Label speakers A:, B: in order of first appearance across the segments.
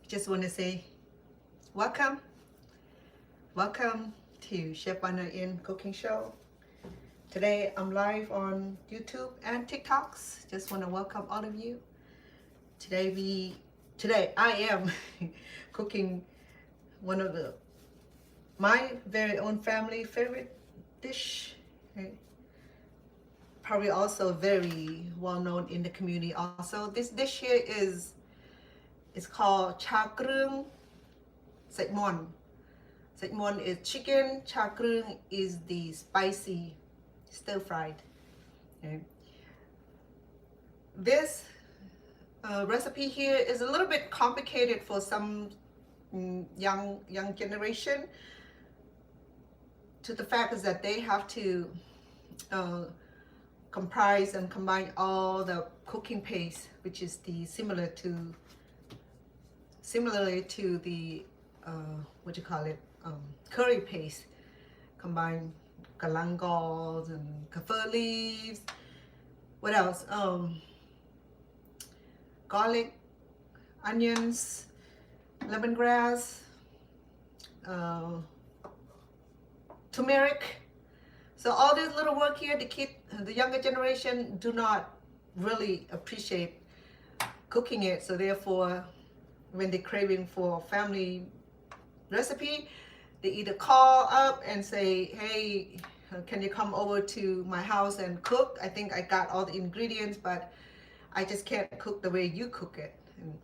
A: just want to say welcome to Chef Anna in Cooking Show. Today I'm live on YouTube and TikToks. Just want to welcome all of you. Today I am cooking one of my very own family favorite dish. Okay? Probably also very well known in the community also. This dish here is called cha Kroeung Saikmon. Saikmon is chicken, cha Kroeung is the spicy stir fried. Okay. This recipe here is a little bit complicated for some young generation, to the fact is that they have to comprise and combine all the cooking paste, which is the similarly to the what you call it, curry paste. Combine galangal and kaffir leaves. What else? Garlic, onions, lemongrass, turmeric. So all this little work here, the younger generation do not really appreciate cooking it. So therefore, when they're craving for family recipe, they either call up and say, hey, can you come over to my house and cook? I think I got all the ingredients, but I just can't cook the way you cook it.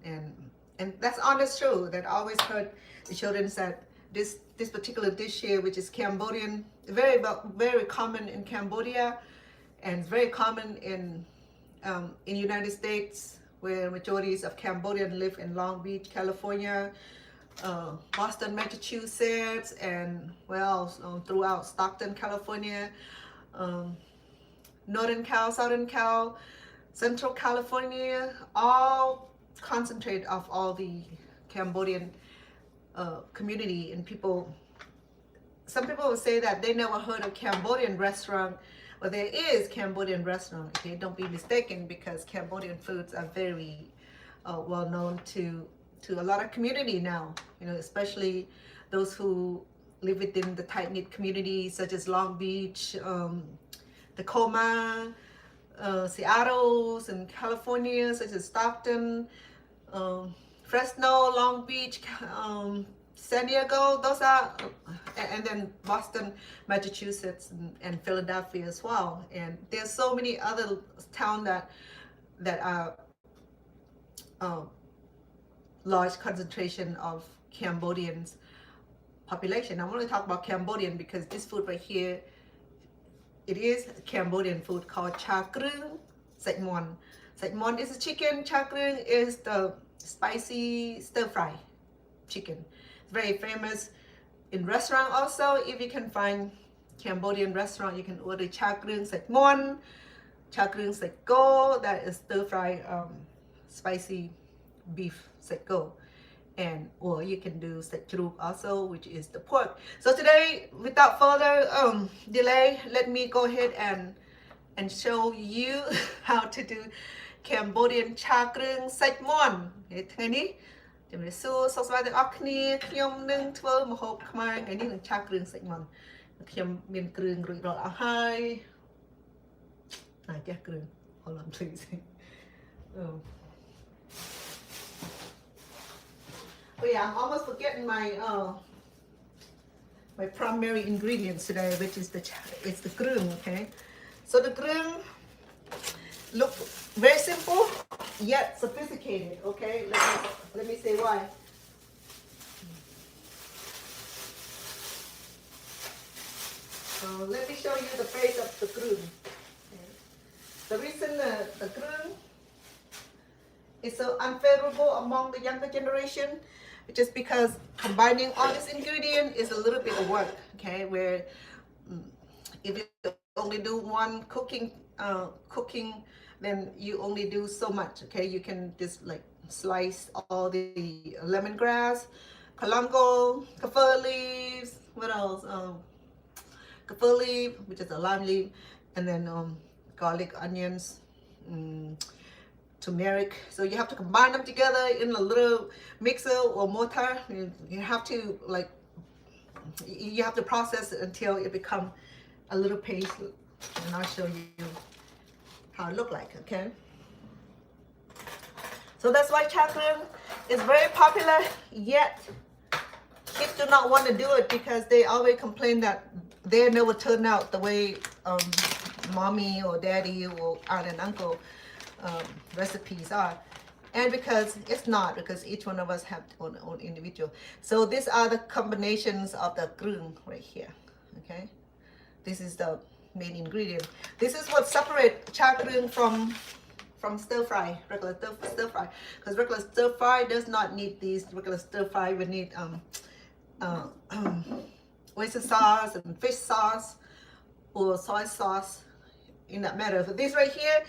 A: And that's honest true. That I always heard the children said this particular dish here, which is Cambodian, very common in Cambodia, and very common in United States, where majorities of Cambodians live in Long Beach, California, Boston, Massachusetts, and throughout Stockton, California, Northern Cal, Southern Cal, Central California, all concentrate of all the Cambodian community and people. Some people will say that they never heard of Cambodian restaurant. Well, there is Cambodian restaurant. Okay, don't be mistaken, because Cambodian foods are very well known to a lot of community now. You know, especially those who live within the tight-knit communities such as Long Beach, Tacoma, Seattle, and California, such as Stockton, Fresno, Long Beach, San Diego. Those are, and then Boston, Massachusetts, and Philadelphia as well. And there's so many other towns that are large concentration of Cambodians population. I want to talk about Cambodian because this food right here, it is Cambodian food called cha Kroeung Saikmon. Saikmon is a chicken. Cha Kroeung is the spicy stir fry chicken. It's very famous in restaurant also. If you can find Cambodian restaurant, you can order cha Kroeung Saikmon, cha Kroeung Saikgo, that is stir fry spicy beef Saikgo. And or you can do Saikchuruk also, which is the pork. So today, without further delay, let me go ahead and show you how to do Cambodian cha Kroeung Saikmon. ថ្ងៃនេះជំរាបសួរសុខសប្បាយទាំងអស់គ្នាខ្ញុំនឹងធ្វើម្ហូបខ្មែរថ្ងៃនេះនឹង cha Kroeung Saikmon ខ្ញុំមានគ្រឿងរួចរាល់អស់ហើយចេះគ្រឿង Hold on please. Oh yeah, I'm almost forgetting my my primary ingredients today, which is the kroeung. Okay, so the kroeung look very simple yet sophisticated. Okay, let me say why. Let me show you the face of the kroeung. Okay. The reason the kroeung is so unfavorable among the younger generation, just because combining all this ingredient is a little bit of work. Okay, where if you only do one cooking, then you only do so much. Okay, you can just like slice all the lemongrass, galangal, kaffir leaves. What else? Kaffir leaf, which is a lime leaf, and then garlic, onions, turmeric. So you have to combine them together in a little mixer or mortar. You have to like, you have to process it until it becomes a little paste, and I'll show you how it look like, okay? So that's why cha kroeung is very popular, yet kids do not want to do it because they always complain that they never turn out the way mommy or daddy or aunt and uncle recipes are. And because it's not, because each one of us have our own individual. So these are the combinations of the kroeung right here, okay? This is the main ingredient. This is what separates cha kroeung from stir fry, regular stir fry. Because regular stir fry does not need these. Regular stir fry would need oyster sauce and fish sauce or soy sauce in that matter. For this right here,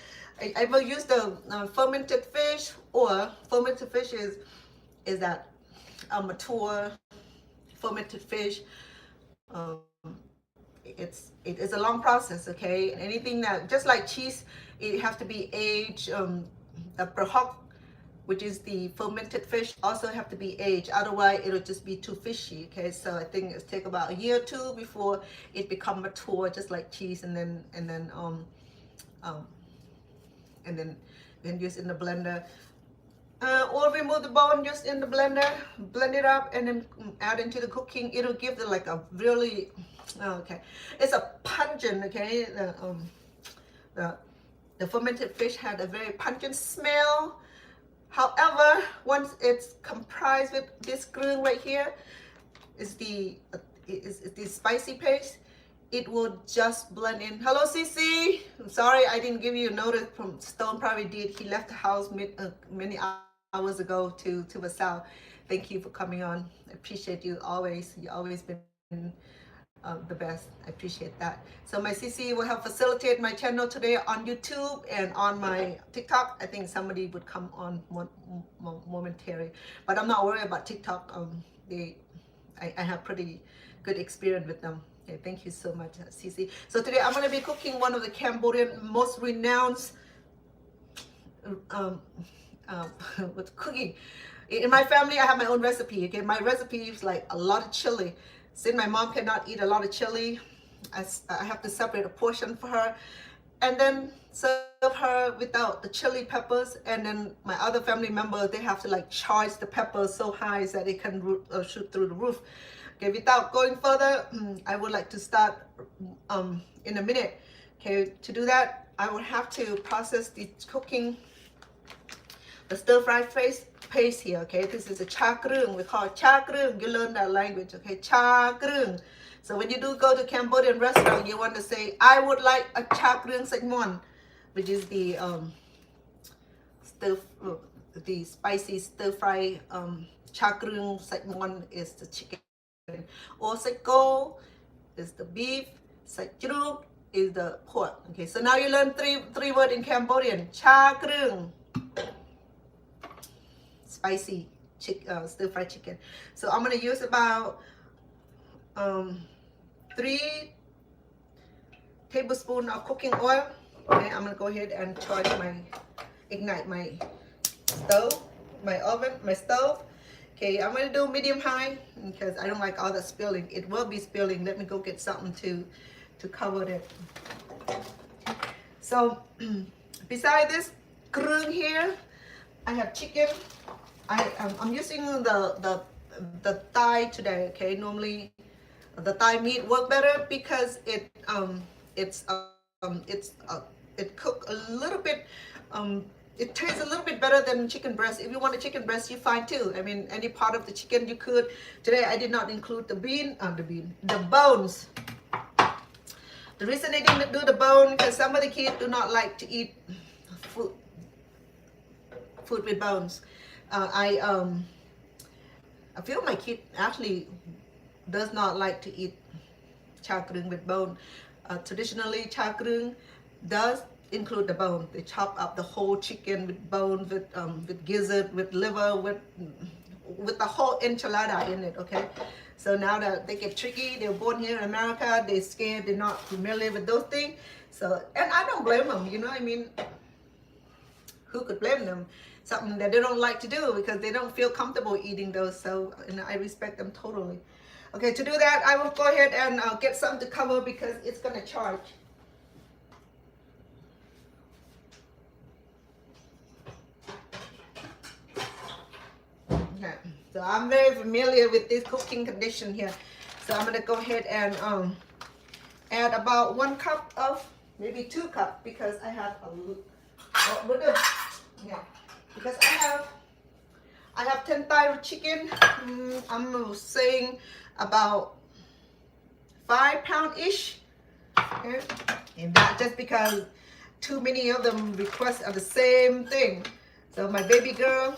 A: I will use the fermented fish, or fermented fish is that mature fermented fish. It is a long process, okay? Anything that, just like cheese, it has to be aged. The Kroeung, which is the fermented fish, also have to be aged. Otherwise, it'll just be too fishy, okay? So I think it take about a year or two before it become mature, just like cheese, and then use in the blender. Or remove the bone just in the blender, blend it up, and then add into the cooking. It'll give it like a really, okay, it's a pungent, okay? The fermented fish had a very pungent smell. However, once it's comprised with this kroeung right here, is the spicy paste, it will just blend in. Hello, Cece. I'm sorry I didn't give you a notice. From Stone probably did. He left the house many hours ago to LaSalle. Thank you for coming on. I appreciate you always. You always been the best. I appreciate that. So my CC will help facilitate my channel today on YouTube and on my TikTok. I think somebody would come on momentarily, but I'm not worried about TikTok. I have pretty good experience with them. Okay, thank you so much, CC. So today I'm going to be cooking one of the Cambodian most renowned with cooking. In my family, I have my own recipe. Okay, my recipe is like a lot of chili. Since my mom cannot eat a lot of chili, I have to separate a portion for her, and then serve her without the chili peppers. And then my other family members, they have to like charge the peppers so high that they can shoot through the roof. Okay, without going further, I would like to start in a minute. Okay, to do that, I will have to process the cooking, the stir fry paste here. Okay, this is a cha kroeung. We call it cha kroeung. You learn that language, okay? Cha kroeung. So when you do go to Cambodian restaurant, you want to say, I would like a cha kroeung segmon, which is the spicy stir fry. Cha kroeung segmon is the chicken. Or seko is the beef. Sachru is the pork. Okay, so now you learn three words in Cambodian. Cha kroeung, spicy stir fry chicken. So I'm gonna use about 3 tablespoons of cooking oil. Okay, I'm gonna go ahead and ignite my stove, my oven, my stove. Okay, I'm gonna do medium high because I don't like all the spilling. It will be spilling. Let me go get something to cover it. So beside this kroeung here, I have chicken. I'm using the thigh today. Okay, normally the thigh meat work better because it cook a little bit. It tastes a little bit better than chicken breast. If you want a chicken breast, you fine too. I mean, any part of the chicken you could. Today I did not include the bones. The reason I didn't do the bone because some of the kids do not like to eat food with bones. I feel my kid actually does not like to eat cha kroeung with bone. Traditionally, cha kroeung does include the bone. They chop up the whole chicken with bone, with gizzard, with liver, with the whole enchilada in it. Okay, so now that they get tricky, they're born here in America, they're scared, they're not familiar with those things. So, and I don't blame them. You know, I mean, who could blame them? Something that they don't like to do because they don't feel comfortable eating those. So, and I respect them totally. Okay, to do that, I will go ahead and get something to cover because it's gonna charge. Okay, so I'm very familiar with this cooking condition here. So I'm gonna go ahead and add about 1 cup of, maybe 2 cups, because I have yeah, because I have 10 thighs of chicken. I'm saying about 5 pound-ish. Okay? And that just because too many of them request of the same thing. So my baby girl,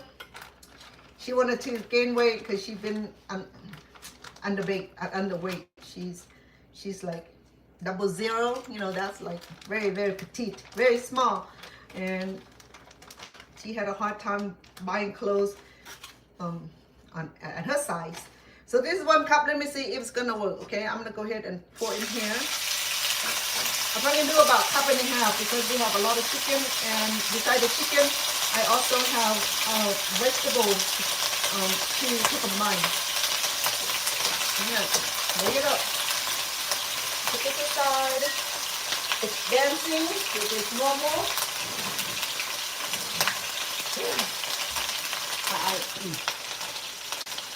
A: she wanted to gain weight because she's been underweight. She's like 00. You know, that's like very, very petite, very small, and she had a hard time buying clothes at her size. So this is 1 cup. Let me see if it's gonna work. Okay, I'm gonna go ahead and pour in here. I'm gonna do about 1.5 cups because we have a lot of chicken, and besides the chicken, I also have vegetables to combine. Yeah, there you go. Put this aside. It's dancing, which is normal.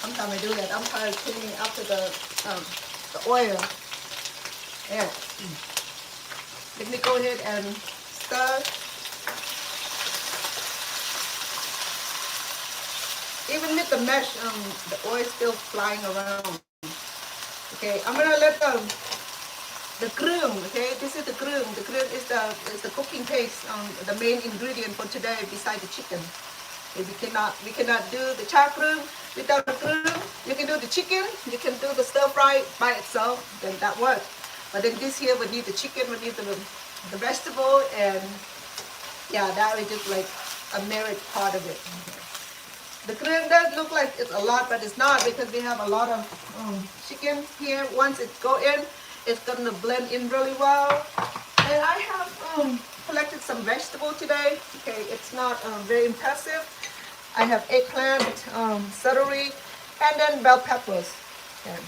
A: Sometimes I do that. I'm tired of cleaning after the oil. Yeah. Let me go ahead and stir. Even with the mesh, the oil is still flying around. Okay, I'm gonna let the Kroeung. Okay, this is the Kroeung. The Kroeung is the cooking paste, the main ingredient for today beside the chicken. We cannot do the char Kroeung without the Kroeung. You can do the chicken, you can do the stir fry by itself, then that works. But then this here we need the chicken, we need the vegetable, and yeah, that is just like a merit part of it. The Kroeung does look like it's a lot, but it's not, because we have a lot of chicken here. Once it go in, it's gonna blend in really well. And I have collected some vegetable today. Okay, it's not very impressive. I have eggplant, celery, and then bell peppers. Okay.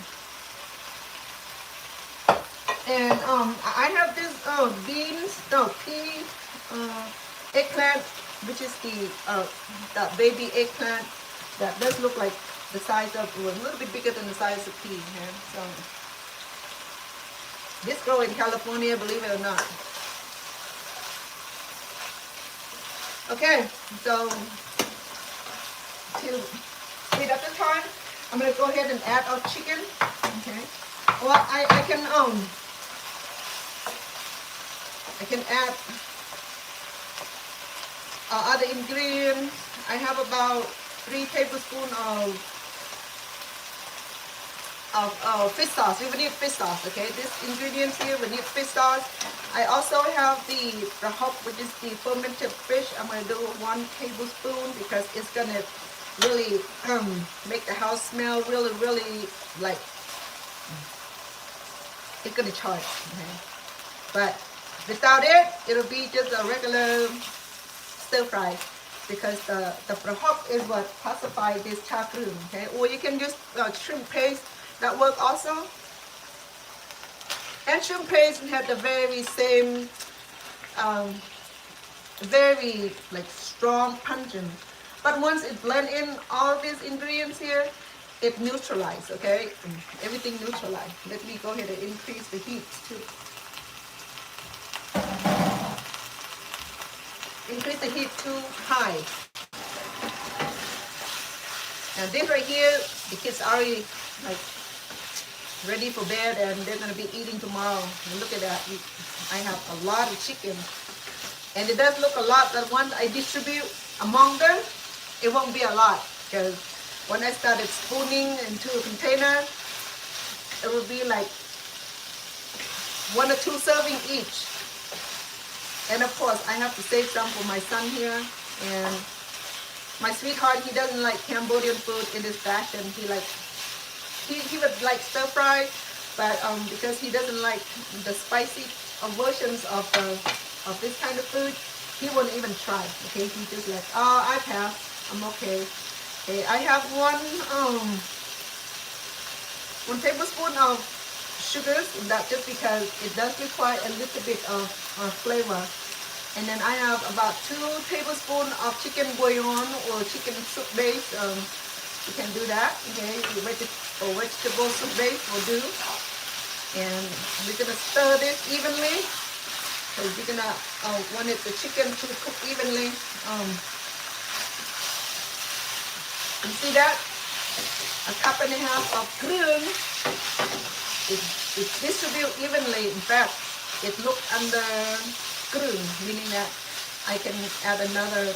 A: And I have this pea, eggplant, which is the baby eggplant that does look like the size of, a little bit bigger than the size of pea. Okay? So this grow in California, believe it or not. Okay, so to speed up the time, I'm gonna go ahead and add our chicken. Okay, well I can add other ingredients. I have about 3 tablespoons of fish sauce. We will need fish sauce. Okay, this ingredients here we need fish sauce. I also have the hop, which is the fermented fish. I'm gonna do 1 tablespoon because it's gonna really make the house smell really like it's gonna charge. Okay, but without it, it'll be just a regular stir fry, because the hop is what classifies this char Kroeung. Okay, or you can use shrimp paste. That work also. And shrimp paste had the very same, very like strong pungent. But once it blend in all these ingredients here, it neutralizes. Okay, everything neutralized. Let me go ahead and increase the heat too. Increase the heat too high. And this right here, the kids are already like ready for bed, and they're gonna be eating tomorrow. And look at that, I have a lot of chicken, and it does look a lot, but once I distribute among them, it won't be a lot, because when I started spooning into a container, it will be like 1 or 2 servings each. And of course, I have to save some for my son here, and my sweetheart, he doesn't like Cambodian food in this fashion. He would like stir fry, but because he doesn't like the spicy versions of this kind of food, he won't even try. Okay, he just like, oh, I pass. I'm okay. Okay, I have one tablespoon of sugars. That just because it does require a little bit of flavor. And then I have about 2 tablespoons of chicken bouillon or chicken soup base. You can do that. Okay, vegetable soup base will do. And we're gonna stir this evenly. Because we're gonna want the chicken to cook evenly. You see that? A cup and a half of Kroeung. It distributes evenly. In fact, it looks under Kroeung, meaning that I can add another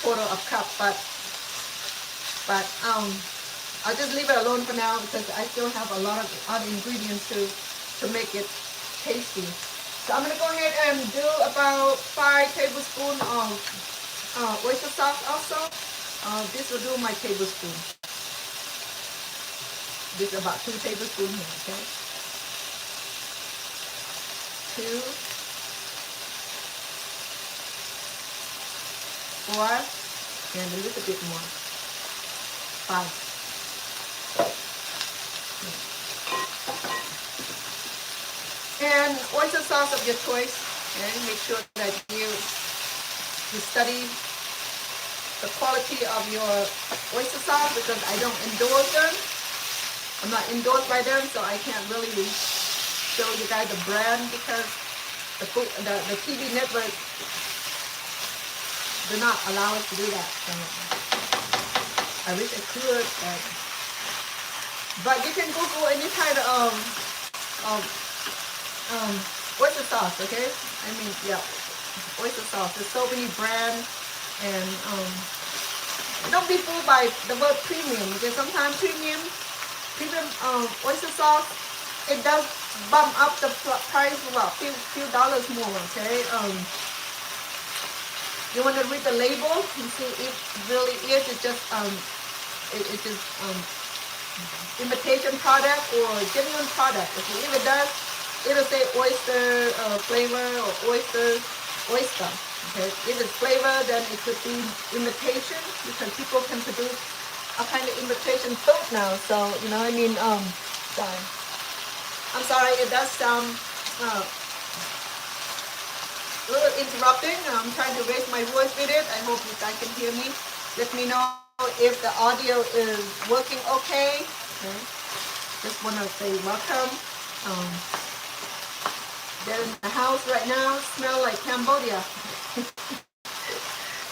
A: quarter of cup, but I'll just leave it alone for now because I still have a lot of other ingredients to make it tasty. So I'm gonna go ahead and do about 5 tablespoons of oyster sauce also. This will do my tablespoon. This is about 2 tablespoons here, okay? 2, 4, and a little bit more. 5. And oyster sauce of your choice. And make sure that you study the quality of your oyster sauce because I don't endorse them. I'm not endorsed by them, so I can't really show you guys the brand because the TV network do not allow us to do that. So I wish I could, but you can Google any kind of oyster sauce, okay? I mean, yeah, oyster sauce. There's so many brands, and don't be fooled by the word premium because sometimes premium oyster sauce, it does bump up the price about few dollars more, okay? You want to read the label and see if it really is. It's just it's just imitation product or genuine product. Okay? If it does, it'll say oyster flavor or oyster. Okay? If it's flavor, then it could be imitation because people can produce a kind of imitation food now. So you know, I mean, sorry. I'm sorry. It does sound a little interrupting. I'm trying to raise my voice with it. I hope you guys can hear me. Let me know if the audio is working okay. Okay. Just want to say welcome. They're in the house right now. Smell like Cambodia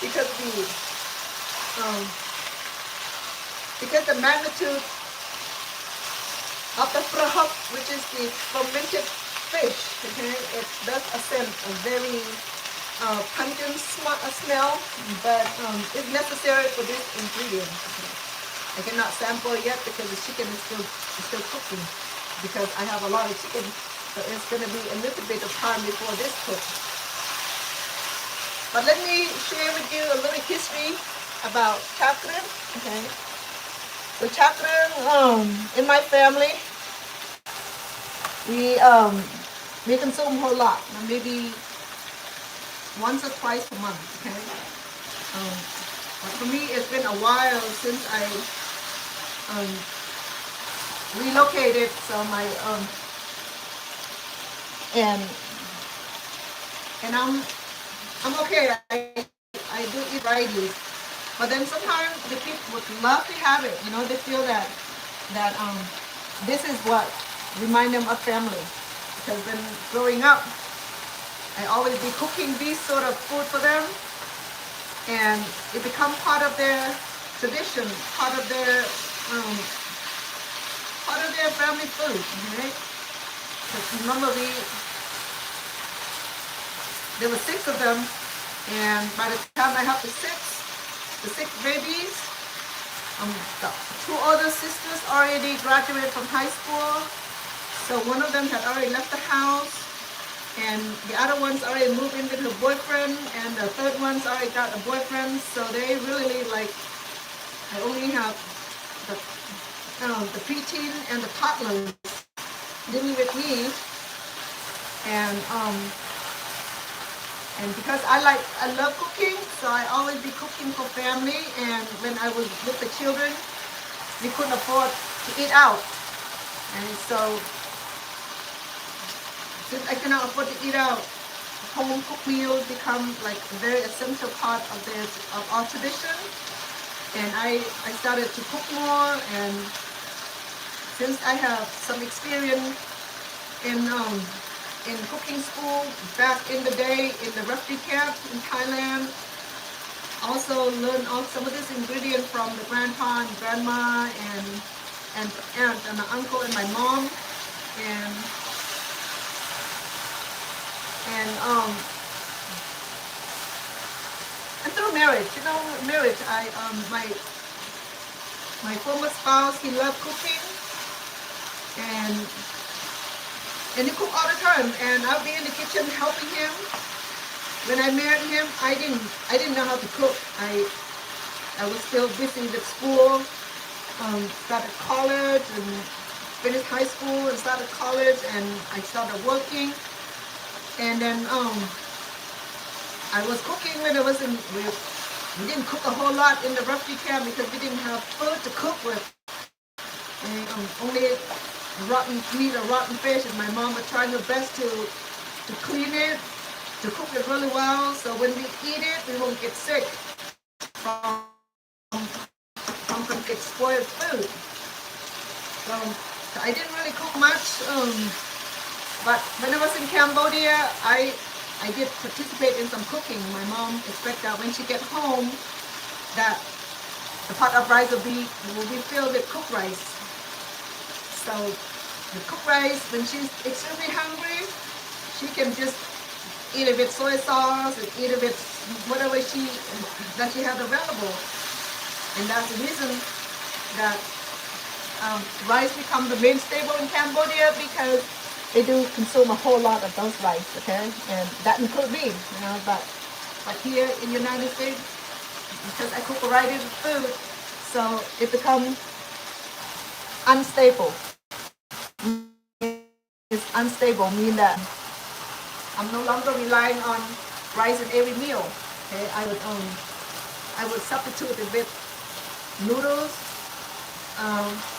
A: because the magnitude of the prahok, which is the fermented fish, okay, it does ascend a very pungent smell, but it's necessary for this ingredient. Okay. I cannot sample it yet because the chicken is still cooking because I have a lot of chicken, so it's going to be a little bit of time before this cooks. But let me share with you a little history about cha kroeung. Okay, so cha kroeung in my family, we consume a whole lot, maybe once or twice a month. Okay, but for me it's been a while since I relocated, so my and I'm okay. I do eat varieties, but then sometimes the kids would love to have it. You know, they feel that this is what remind them of family. Because when growing up, I always be cooking this sort of food for them, and it becomes part of their tradition, part of their family food. Right? Because normally there were 6 of them, and by the time I have the 6 babies, the 2 older sisters already graduated from high school. So one of them had already left the house, and the other one's already moved in with her boyfriend, and the third one's already got a boyfriend. So they really like, I only have the preteen and the toddlers living with me, and And because I love cooking, so I always be cooking for family. And when I was with the children, we couldn't afford to eat out. And so since I cannot afford to eat out, home cooked meals become like a very essential part of our tradition. And I started to cook more, and since I have some experience in cooking school back in the day in the refugee camp in Thailand, also learned all some of this ingredient from the grandpa and grandma and aunt and my uncle and my mom, and and um and through marriage, marriage, my former spouse, he loved cooking, and he cooked all the time, and I'll be in the kitchen helping him. When I married him, I didn't know how to cook. I was still busy with school. Started college and finished high school and started college, and I started working. And then I was cooking when I was in. We didn't cook a whole lot in the refugee camp because we didn't have food to cook with. And, only rotten meat or rotten fish, and my mom was trying her best to clean it, to cook it really well, so when we eat it, we won't get sick from spoiled food. So I didn't really cook much, but when I was in Cambodia, I did participate in some cooking. My mom expected that when she get home, that the pot of rice will be filled with cooked rice. So the cooked rice, when she's extremely hungry, she can just eat it with soy sauce and eat it with whatever that she has available. And that's the reason that rice become the main staple in Cambodia, because they do consume a whole lot of those rice, okay? And that includes me, but here in the United States, because I cook a variety of food, so it becomes unstable. It's unstable, meaning that I'm no longer relying on rice in every meal. Okay, I would substitute it with noodles,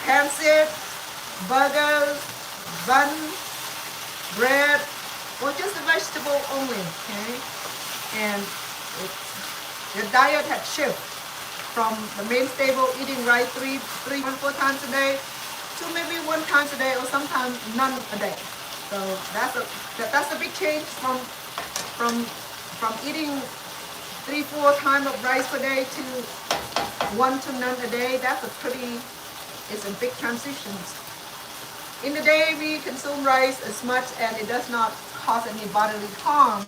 A: pancit, burgers, bun, bread, or just a vegetable only. Okay, and the diet had shifted from the main staple, eating rice three, 4 times a day, to maybe 1 time a day, or sometimes none a day. So that's a big change from eating 3-4 times of rice per day to 1 to none a day. It's a big transition. In the day, we consume rice as much, and it does not cause any bodily harm.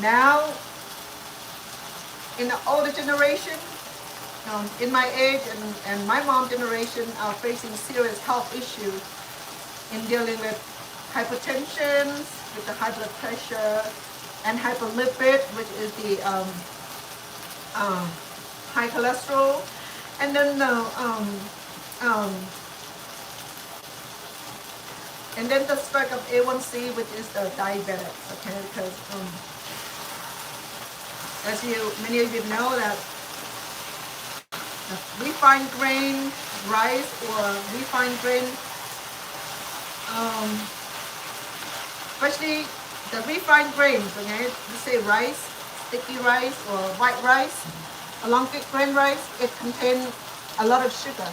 A: Now, in the older generation, in my age and my mom's generation, are facing serious health issues in dealing with hypertension, with the high blood pressure, and hyperlipid, which is the high cholesterol, and then the spike of A1C, which is the diabetics. Okay, because as many of you know, that refined grain rice or refined grain, especially the refined grains, okay, let's say rice, sticky rice or white rice, along with grain rice, it contains a lot of sugar.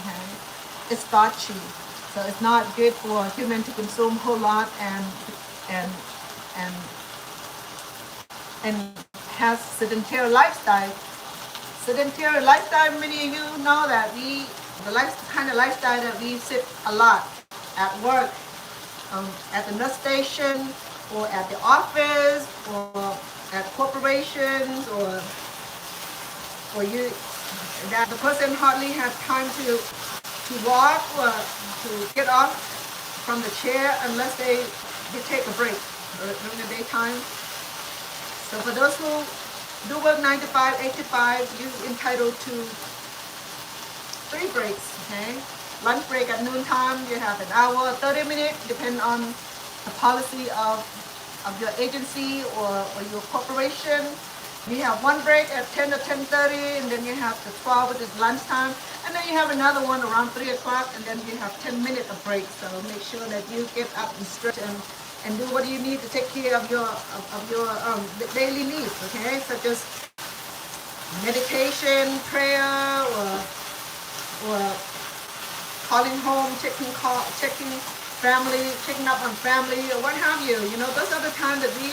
A: Okay, it's starchy, so it's not good for humans to consume a whole lot, and has sedentary lifestyle. Sedentary lifestyle, many of you know that kind of lifestyle that we sit a lot at work, at the nurse station, or at the office, or at corporations, or that the person hardly has time to walk or to get off from the chair unless they take a break during the daytime. So for those who do work 9 to 5, 8 to 5, you're entitled to 3 breaks, okay? Lunch break at noontime, you have an hour, 30 minutes, depending on the policy of of your agency or your corporation. You have one break at 10 to 10:30, and then you have the 12, which is lunchtime, and then you have another one around 3 o'clock, and then you have 10 minutes of break. So make sure that you get up and stretch and do what you need to take care of your daily needs, okay? Such as meditation, prayer, or calling home, checking family, checking up on family, or what have you. You know, those are the time that we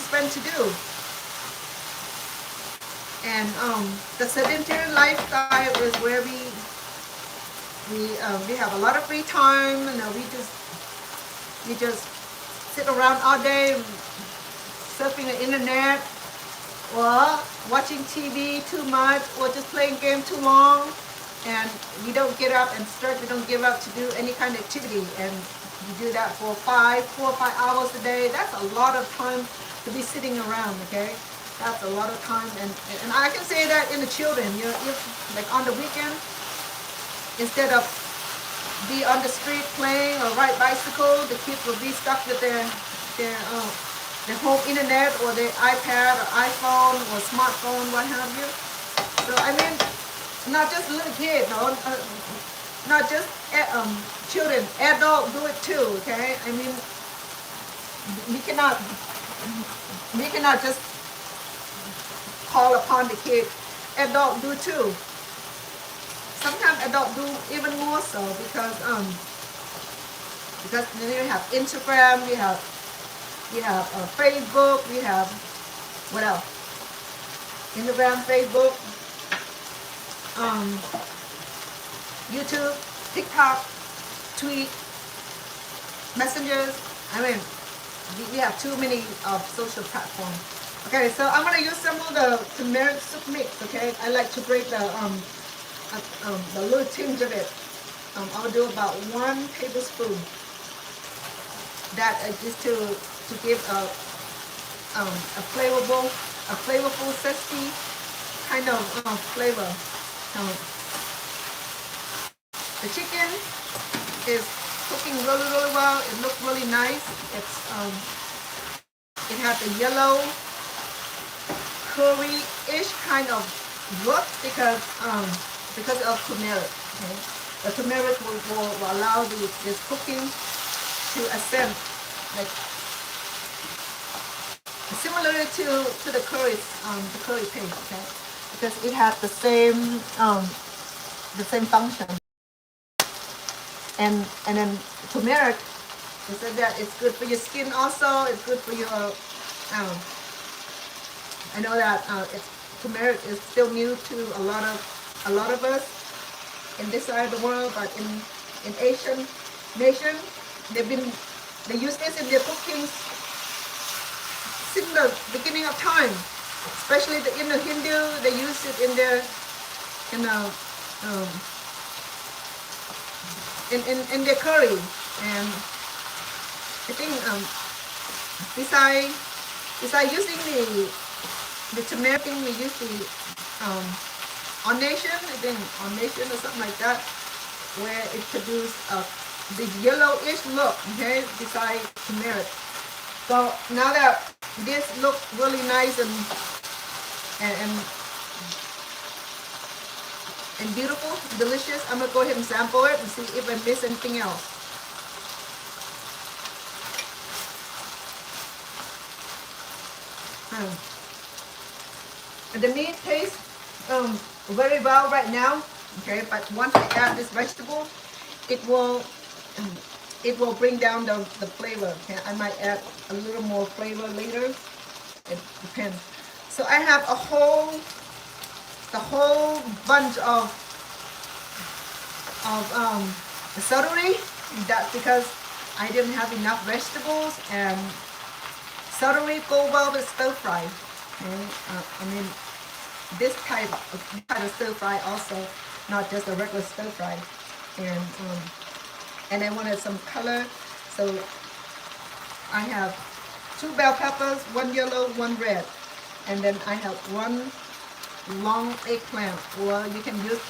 A: spend to do. And the sedentary lifestyle is where we have a lot of free time. You know, we just sit around all day surfing the internet, or watching TV too much, or just playing game too long, and we don't get up and stretch. We don't give up to do any kind of activity, and you do that for 4 or 5 hours a day. That's a lot of time to be sitting around, okay? That's a lot of time, and I can say that in the children, you know, if like on the weekend, instead of be on the street playing or ride bicycle, the kids will be stuck with their home internet or their iPad or iPhone or smartphone, what have you. So I mean, not just little kids, no, not just children, adults do it too, okay? I mean, we cannot just call upon the kids. Adults do too. Sometimes adults do even more so because you have Instagram, we have Facebook, we have what else? Instagram, Facebook, YouTube, TikTok, Tweet, Messengers. I mean, we have too many social platforms. Okay, so I'm gonna use some of the turmeric soup mix. Okay, I like to break the little tinge of it. I'll do about 1 tablespoon. That is to give a flavorful zesty kind of flavor. The chicken is cooking really well. It looks really nice. It has a yellow curry-ish kind of look because of turmeric. Okay? The turmeric will allow this cooking to ascend, like similar to the curry paste, okay? Because it has the same function. And then turmeric, they said that it's good for your skin also. It's good for your I know that turmeric is still new to a lot of us in this side of the world, but in Asian nation, they use this in their cooking since the beginning of time. Especially in the Hindu, they use it in their curry. And I think besides using the turmeric, we use the carnation, I think carnation or something like that, where it produces the yellowish look, okay, beside turmeric. So now that this looks really nice and beautiful, delicious, I'm gonna go ahead and sample it and see if I miss anything else. And the meat tastes very well right now, okay, but once I add this vegetable, it will bring down the flavor. Okay? I might add a little more flavor later. It depends. So I have the whole bunch of celery. That's because I didn't have enough vegetables, and celery go well with stir fry. Okay? I mean, this type of stir fry also, not just a regular stir fry. And I wanted some color, so I have 2 bell peppers, 1 yellow, 1 red, and then I have 1 long eggplant, or you can use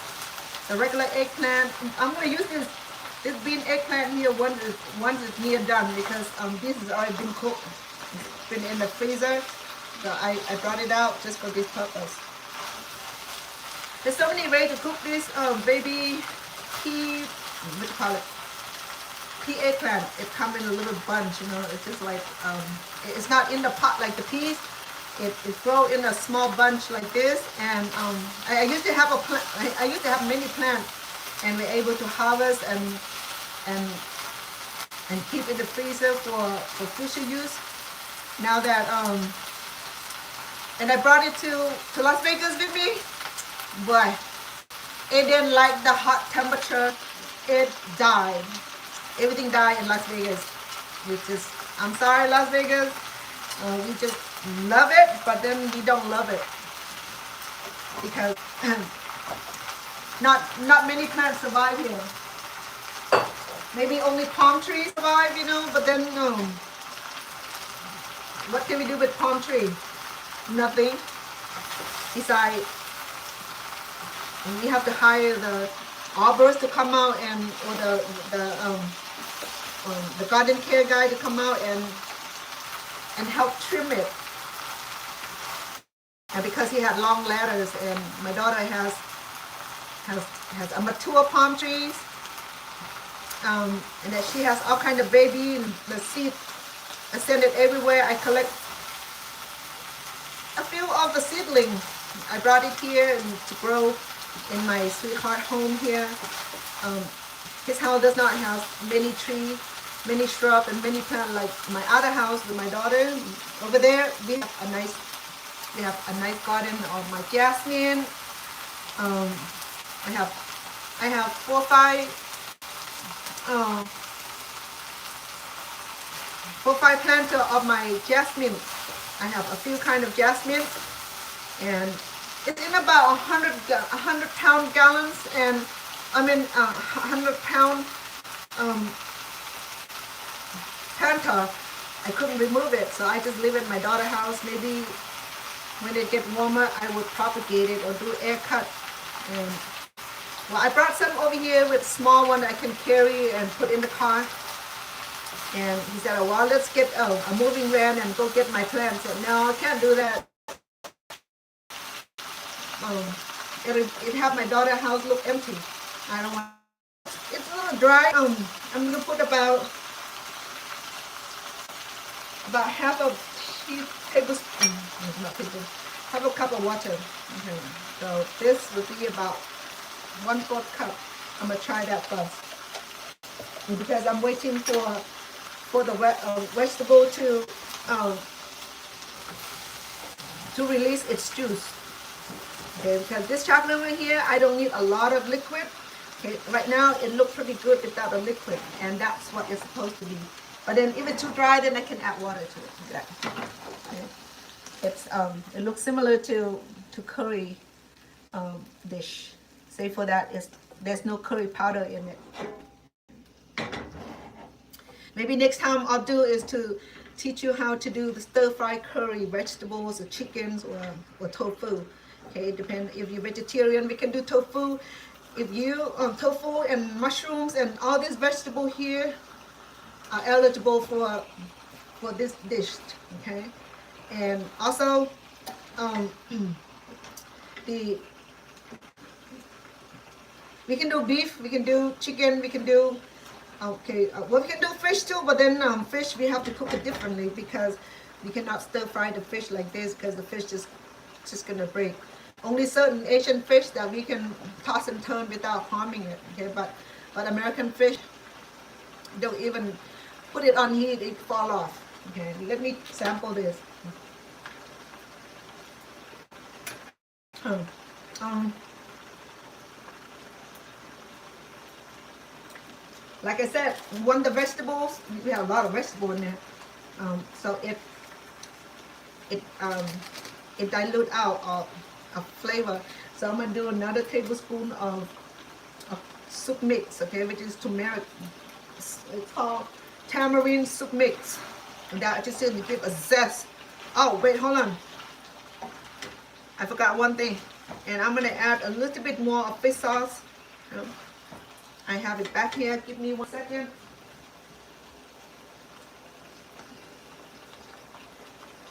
A: the regular eggplant. I'm going to use this this bean eggplant here, once it's near done because this has already been cooked. It's been in the freezer, so I brought it out just for this purpose. There's so many ways to cook this baby pea, what do you call it? Pea eggplant. It comes in a little bunch, you know. It's just like it's not in the pot like the peas. It grows in a small bunch like this. And I used to have I used to have many plants, and we're able to harvest and keep in the freezer for future use. Now that and I brought it to Las Vegas with me, boy, it didn't like the hot temperature. It died. Everything died in Las Vegas, which is, I'm sorry, Las Vegas. We just love it, but then we don't love it because not many plants survive here. Maybe only palm trees survive, you know. But then what can we do with palm tree? Nothing. Besides, we have to hire the arborists to come out or the garden care guy to come out and help trim it. And because he had long ladders, and my daughter has a mature palm trees, and that she has all kind of baby, and the seed I send it everywhere. I collect a few of the seedlings. I brought it here to grow in my sweetheart home here. His house does not have many trees, many shrubs, and many plants like my other house with my daughter. Over there, we have a nice garden of my jasmine. I have 4 or 5 plants of my jasmine. I have a few kind of jasmine, and it's in about 100-pound gallons, and 100-pound planter. I couldn't remove it, so I just leave it in my daughter's house. Maybe when it gets warmer, I would propagate it or do air cut. And well, I brought some over here with small one I can carry and put in the car. And he said, oh, well, let's get a moving van and go get my plants. I said, no, I can't do that. It have my daughter's house look empty. I don't want. It's a little dry. I'm gonna put about half a tablespoon, half a cup of water. Okay. So this would be about 1/4 cup. I'm gonna try that first, and because I'm waiting for the vegetable to release its juice. Okay, because this chocolate over here, I don't need a lot of liquid. Okay, right now it looks pretty good without a liquid, and that's what it's supposed to be. But then if it's too dry, then I can add water to it. Okay. It's it looks similar to curry dish. Say for that there's no curry powder in it. Maybe next time I'll do is to teach you how to do the stir-fry curry, vegetables or chickens or tofu. Okay, depend if you're vegetarian, we can do tofu. If you tofu and mushrooms and all these vegetables here are eligible for this dish. Okay, and also we can do beef, we can do chicken, we can do. Okay, well, we can do fish too, but then fish we have to cook it differently because we cannot stir fry the fish like this because the fish just gonna break. Only certain Asian fish that we can toss and turn without harming it. Okay, but American fish, don't even put it on heat, it fall off. Okay, let me sample this. Like I said, one of the vegetables, we have a lot of vegetable in there, so it dilute out a flavor. So I'm gonna do another tablespoon of soup mix, okay, which is turmeric. It's called tamarind soup mix, and that just to give a zest. Oh wait, hold on, I forgot one thing, and I'm gonna add a little bit more of fish sauce. I have it back here. Give me 1 second.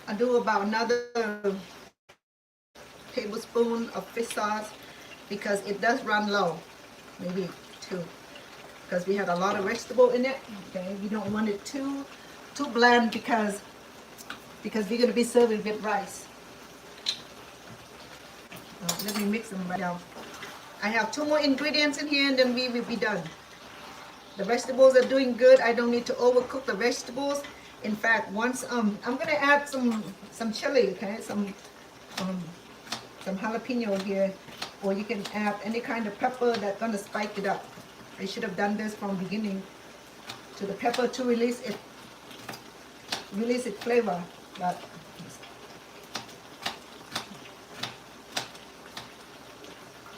A: I do about another tablespoon of fish sauce because it does run low. Maybe 2, because we had a lot of vegetable in it. Okay, we don't want it too bland because we're gonna be serving with rice. Let me mix them right now. I have 2 more ingredients in here and then we will be done. The vegetables are doing good. I don't need to overcook the vegetables. In fact, once I'm gonna add some chili, okay, some jalapeno here, or you can add any kind of pepper that's gonna spike it up. I should have done this from the beginning to the pepper to release its flavor, but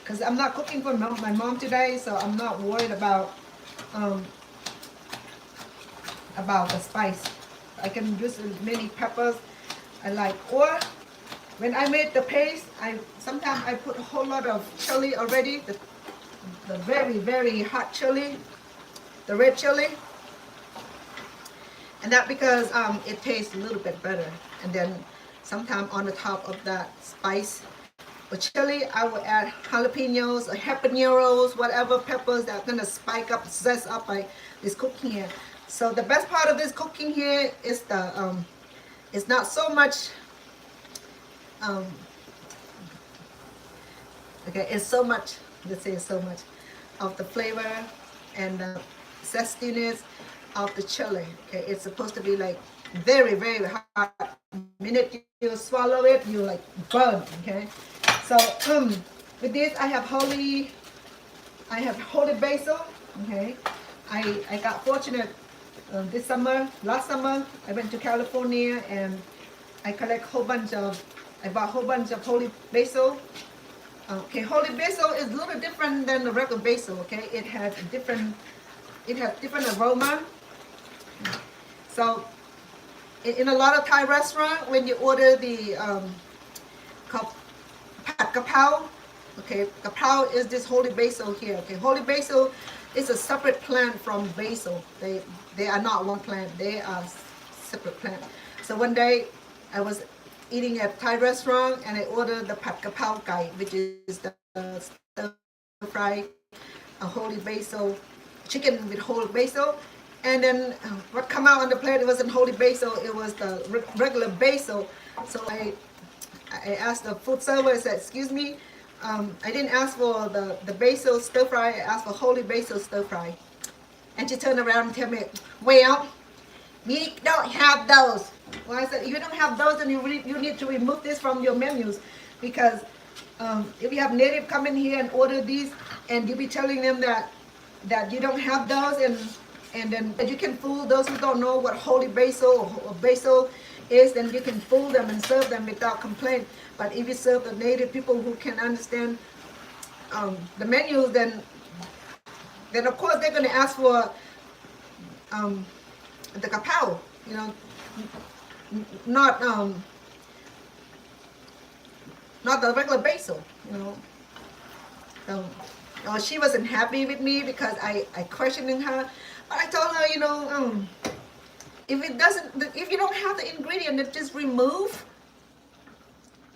A: because I'm not cooking for my mom today, so I'm not worried about the spice. I can use as many peppers I like. Or when I made the paste, sometimes I put a whole lot of chili already, the very, very hot chili, the red chili. And that because it tastes a little bit better. And then sometimes on the top of that spice or chili, I will add jalapenos or habaneros, whatever peppers that are gonna spike up, zest up this cooking here. So the best part of this cooking here is it's not so much. Okay, it's so much. Let's say it's so much of the flavor and the zestiness of the chili. Okay, it's supposed to be like very, very hot. The minute you swallow it, you like burn. Okay, so with this I have holy basil. Okay, I got fortunate last summer I went to California and I collect I bought a whole bunch of holy basil. Okay, holy basil is a little different than the regular basil. Okay, it has different aroma. So in a lot of Thai restaurant, when you order the pad kapow, okay, kapow is this holy basil here. Okay, holy basil is a separate plant from basil. They are not one plant. They are separate plant. So one day I was eating at Thai restaurant and I ordered the pad kapow gai, which is the stir fry holy basil chicken with whole basil. And then what come out on the plate, it wasn't holy basil, it was the regular basil. So I asked the food server, I said, excuse me, I didn't ask for the basil stir fry, I asked for holy basil stir fry. And she turned around and told me, well, we don't have those. Well, I said, if you don't have those, then you need to remove this from your menus, because if you have native come in here and order these, and you be telling them that you don't have those, and then you can fool those who don't know what holy basil or basil is, then you can fool them and serve them without complaint. But if you serve the native people who can understand the menus, then of course they're going to ask for the kapow, you know, not the regular basil, you know. So, she wasn't happy with me because I questioning her. But I told her, you know, if you don't have the ingredient, then just remove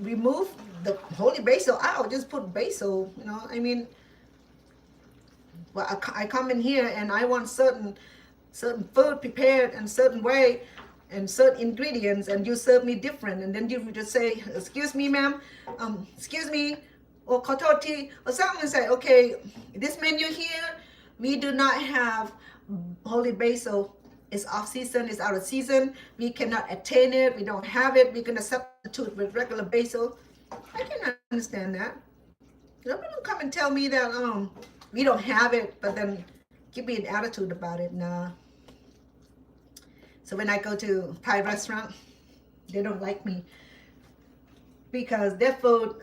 A: the holy basil out. Just put basil, you know. I mean, well, I come in here and I want certain food prepared in certain way and certain ingredients, and you serve me different, and then you just say, excuse me, ma'am, excuse me, or kototi, or something, and say, okay, this menu here, we do not have holy basil. It's off season, it's out of season, we cannot attain it, we don't have it, we're gonna substitute with regular basil. I can understand that. Nobody will come and tell me that we don't have it, but then give me an attitude about it. Nah. So when I go to Thai restaurant, they don't like me because their food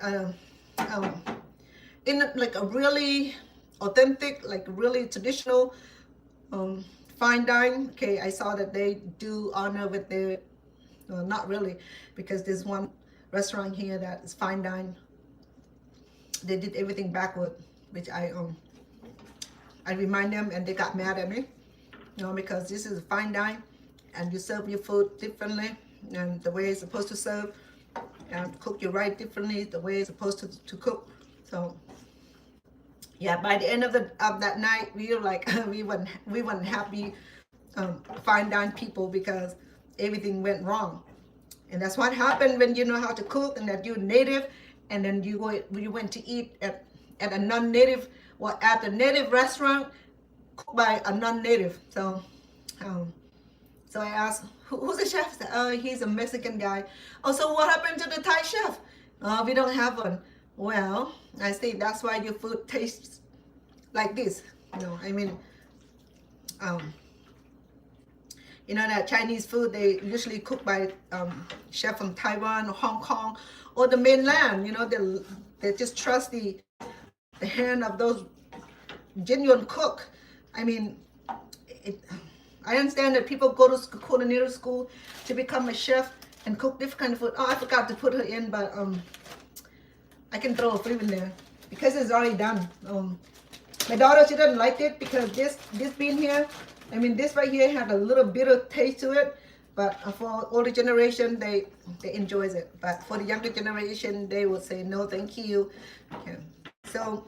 A: in like a really authentic, like really traditional fine dine. Okay, I saw that they do honor with their, well, not really, because there's one restaurant here that is fine dine. They did everything backward, which I I remind them, and they got mad at me, because this is a fine dine, and you serve your food differently, and the way it's supposed to serve, and cook your rice differently, the way it's supposed to cook. So yeah, by the end of that night, we were like we weren't happy fine dine people, because everything went wrong. And that's what happened when you know how to cook and that you're native, and then you went to eat at a non-native, or at a native restaurant cooked by a non-native. So so I asked, who's the chef? Said, oh, he's a Mexican guy. Oh, so what happened to the Thai chef? Oh, we don't have one. Well, I say that's why your food tastes like this. I mean, that Chinese food, they usually cook by chef from Taiwan or Hong Kong or the mainland. They just trust the hand of those genuine cook. I mean, I understand that people go to culinary school to become a chef and cook different kind of food. Oh, I forgot to put her in, but I can throw a few in there because it's already done. My daughter, she doesn't like it because this bean here, I mean, this right here had a little bitter taste to it, but for older generation, they enjoys it. But for the younger generation, they would say, no, thank you. Okay. So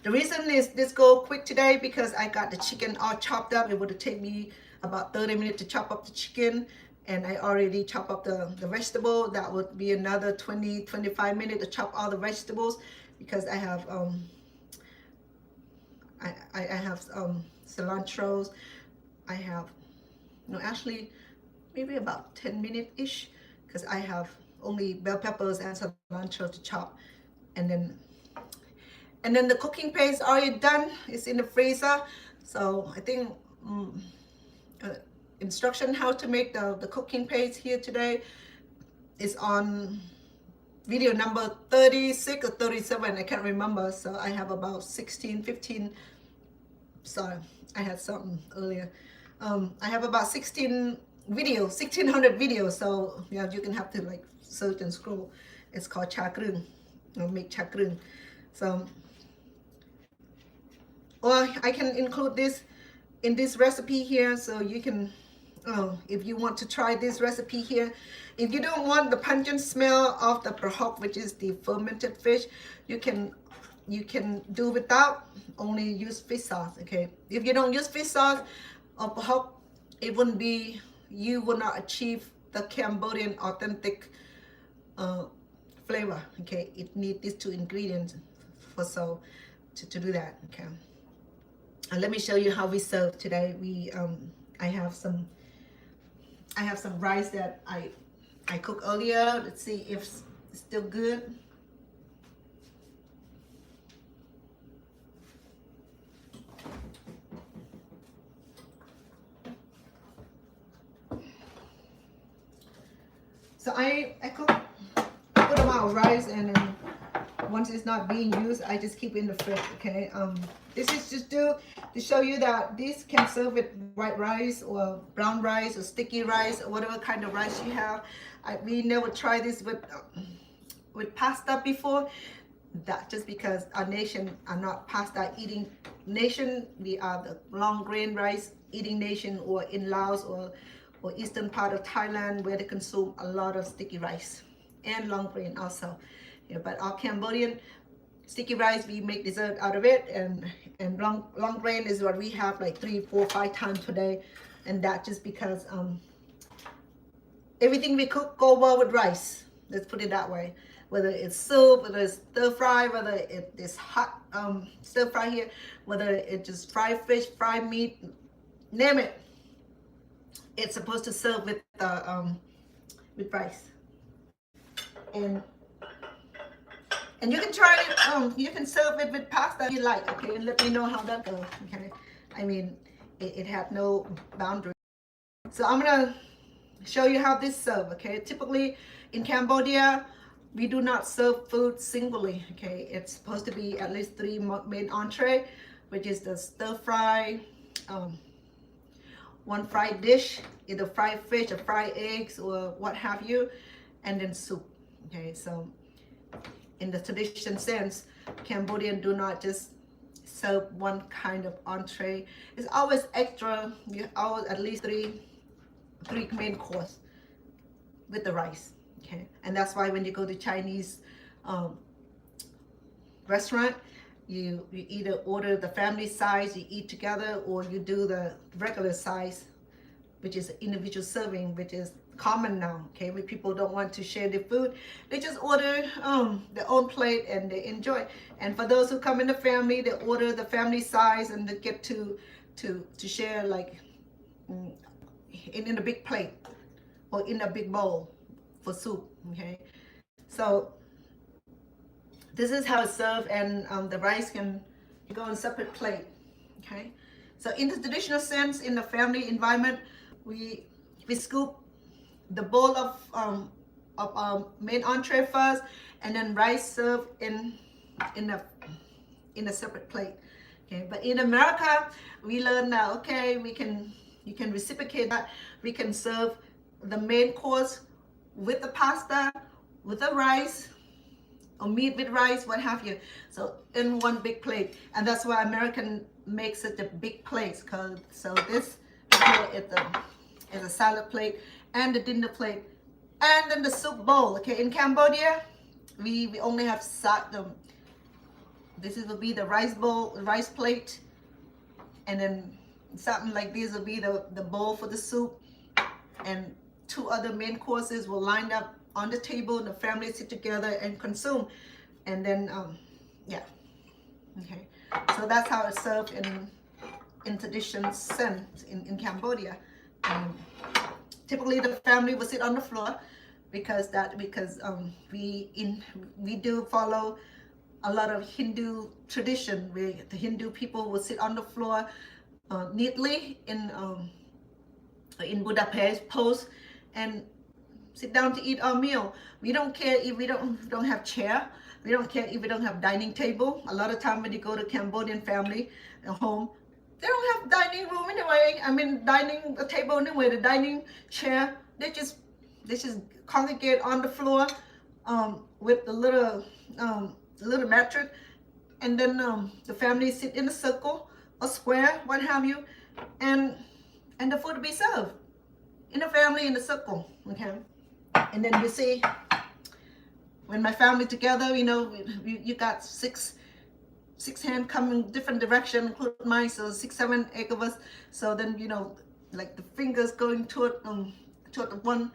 A: the reason is this go quick today because I got the chicken all chopped up. It would take me about 30 minutes to chop up the chicken, and I already chop up the vegetable. That would be another 20-25 minutes to chop all the vegetables, because I have I have cilantros. I have actually maybe about 10 minutes ish, because I have only bell peppers and cilantro to chop, and then the cooking paste already done. It's in the freezer. So I think instruction how to make the cooking paste here today is on video number 36 or 37. I can't remember. So I have about 15. Sorry, I had something earlier. I have about 1600 videos. So yeah, you can have to like search and scroll. It's called cha kroeung. Make cha kroeung. So, or I can include this in this recipe here, so you can, if you want to try this recipe here. If you don't want the pungent smell of the prahok, which is the fermented fish, you can do without, only use fish sauce. Okay, if you don't use fish sauce or prahok, you will not achieve the Cambodian authentic flavor. Okay, it needs these two ingredients to do that. Okay, and let me show you how we serve today. I have some rice that I cooked earlier. Let's see if it's still good. So I cook a good amount of rice, and then once it's not being used, I just keep it in the fridge. Okay. This is just to show you that this can serve with white rice or brown rice or sticky rice or whatever kind of rice you have. We never tried this with pasta before. That just because our nation are not pasta eating nation. We are the long grain rice eating nation, or in Laos or eastern part of Thailand, where they consume a lot of sticky rice and long grain also. Yeah, but our Cambodian sticky rice, we make dessert out of it, and long grain is what we have like 3, 4, 5 times per day, and that just because everything we cook go well with rice. Let's put it that way. Whether it's soup, whether it's stir fry, whether it is hot stir fry here, whether it's just fried fish, fried meat, name it. It's supposed to serve with rice, and you can try it. You can serve it with pasta if you like. Okay, and let me know how that goes. Okay, I mean, it had no boundary. So I'm gonna show you how this serve. Okay, typically in Cambodia, we do not serve food singly. Okay, it's supposed to be at least 3 main entree, which is the stir fry, 1 fried dish, either fried fish or fried eggs or what have you, and then soup. Okay, so in the tradition sense, Cambodian do not just serve one kind of entree. It's always extra. You always at least three main course with the rice. Okay, and that's why when you go to Chinese restaurant, you either order the family size, you eat together, or you do the regular size, which is individual serving, which is common now. Okay, when people don't want to share their food, they just order their own plate and they enjoy. And for those who come in the family, they order the family size and they get to share like in a big plate or in a big bowl for soup. Okay, so this is how it's served, and the rice can go in separate plate. Okay, so in the traditional sense, in the family environment, we scoop the bowl of main entree first, and then rice served in a separate plate. Okay, but in America, we learn now. Okay, you can reciprocate that. We can serve the main course with the pasta, with the rice, or meat with rice, what have you. So in one big plate, and that's why American makes it a big plate. So this here is a salad plate and the dinner plate, and then the soup bowl. Okay, in Cambodia, we only have this will be the rice bowl, rice plate, and then something like this will be the bowl for the soup, and two other main courses will line up on the table, and the family sit together and consume. And then yeah, okay, so that's how it's served in tradition sense in Cambodia. Typically the family will sit on the floor because we do follow a lot of Hindu tradition where the Hindu people will sit on the floor neatly in Budapest pose and sit down to eat our meal. We don't care if we don't have chair. We don't care if we don't have dining table. A lot of time when you go to Cambodian family home, they don't have dining room anyway. I mean, dining table anyway. The dining chair, they just congregate on the floor with the little mattress, and then the family sit in a circle, a square, what have you, and the food will be served in the family in the circle. Okay, and then you see when my family together, you got six hands coming different direction, including mine, so 6, 7, 8 of us. So then like the fingers going toward one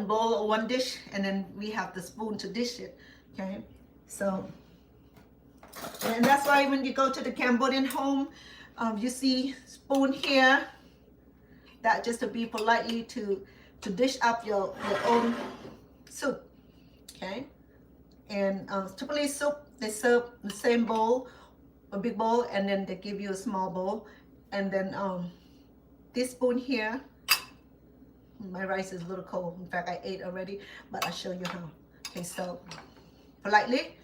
A: bowl or one dish, and then we have the spoon to dish it. Okay, so and that's why when you go to the Cambodian home, you see spoon here. That just to be politely to dish up your own soup. Okay, and typically soup they serve the same bowl, a big bowl, and then they give you a small bowl, and then this spoon here. My rice is a little cold. In fact, I ate already, but I'll show you how. Okay, so politely,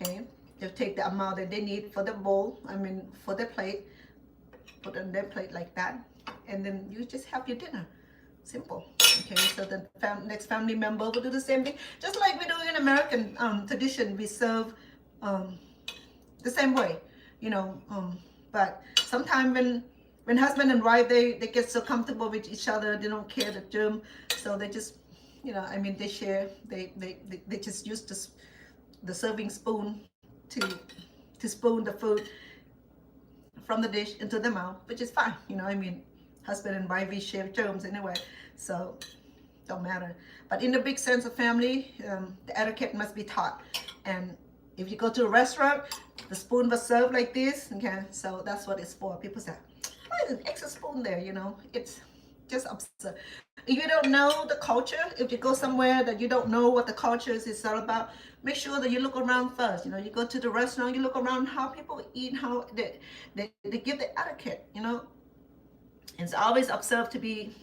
A: okay, they'll take the amount that they need for the bowl, for the plate, put on their plate like that, and then you just have your dinner. Simple. Okay, so the next family member will do the same thing, just like we do in American tradition. We serve the same way, but sometimes when husband and wife they get so comfortable with each other, they don't care the germ, so they just they share, they just use the serving spoon to spoon the food from the dish into the mouth, which is fine. Husband and wife, we share germs anyway, so don't matter. But in the big sense of family, the etiquette must be taught. And if you go to a restaurant, the spoon was served like this. Okay, so that's what it's for. People say, why is an extra spoon there? It's just absurd. If you don't know the culture, if you go somewhere that you don't know what the culture is all about, make sure that you look around first. You go to the restaurant, you look around how people eat, how they give the etiquette. It's always observed to be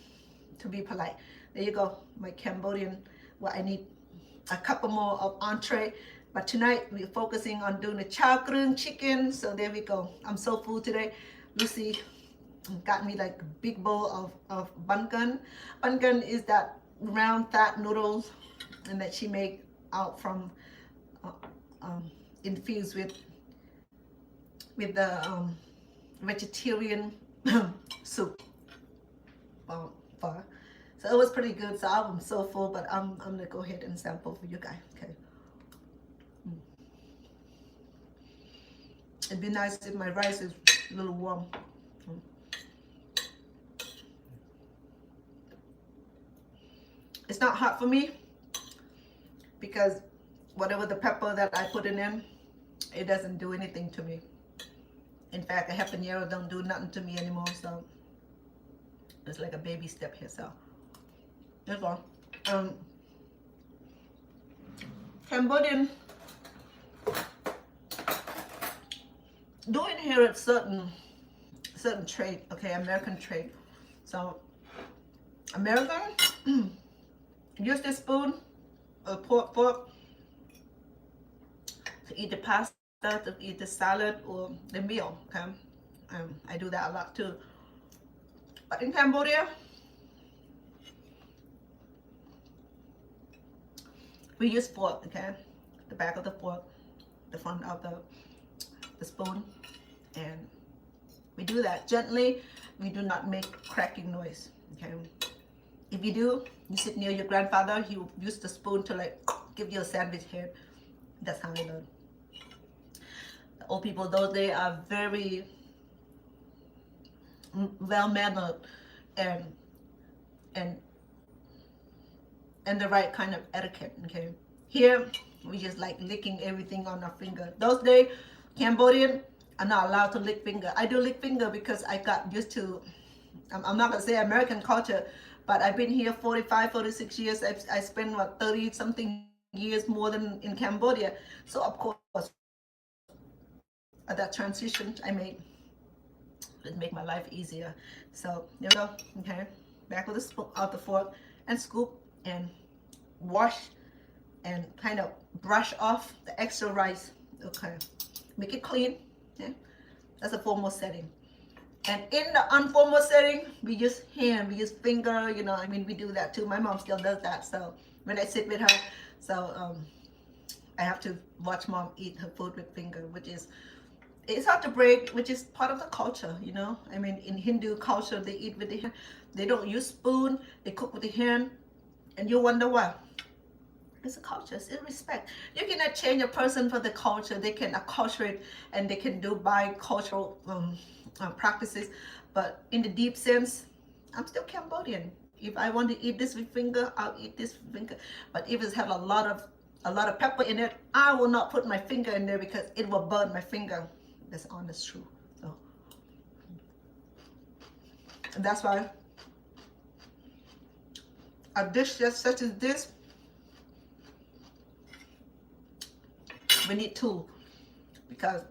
A: polite. There you go, my Cambodian. Well, I need a couple more of entree, but tonight we're focusing on doing the chao kroeung chicken. So there we go. I'm so full today. Lucy got me like a big bowl of bun gun. Bun gun is that round fat noodles, and that she made out from infused with the vegetarian soup. Pho. So it was pretty good. So I'm so full, but I'm gonna go ahead and sample for you guys. Okay. It'd be nice if my rice is a little warm. It's not hot for me because whatever the pepper that I put in, it doesn't do anything to me. In fact, a habanero don't do nothing to me anymore. So it's like a baby step here. So that's all. Cambodian do inherit certain trait, okay, American trait. So American use this spoon or fork to eat the pasta, to eat the salad or the meal. Okay, I do that a lot too. But in Cambodia, we use fork. Okay, the back of the fork, the front of the spoon, and we do that gently. We do not make cracking noise. Okay, if you do, you sit near your grandfather. He will use the spoon to like give you a sandwich head. That's how they learn. The old people those days are very well mannered and the right kind of etiquette. Okay, here we just like licking everything on our finger. Those days, Cambodian are not allowed to lick finger. I do lick finger because I got used to, I'm not gonna say American culture, but I've been here 45, 46 years. I spent what 30 something years more than in Cambodia. So of course, that transition I made would make my life easier. So there we go. Okay, back with the spoon out the fork and scoop and wash and kind of brush off the extra rice. Okay, make it clean. Okay, that's a formal setting. And in the informal setting, we use hand, we use finger. You know, I mean, we do that too. My mom still does that. So when I sit with her, so I have to watch mom eat her food with finger, which is, it's hard to break, which is part of the culture, you know. I mean, in Hindu culture, they eat with the hand. They don't use spoon. They cook with the hand, and you wonder why. It's a culture. It's respect. You cannot change a person for the culture. They can acculturate and they can do bi-cultural practices, but in the deep sense, I'm still Cambodian. If I want to eat this with finger, I'll eat this with finger. But if it's have a lot of pepper in it, I will not put my finger in there because it will burn my finger. That's honest truth. So and that's why a dish just such as this, we need two, because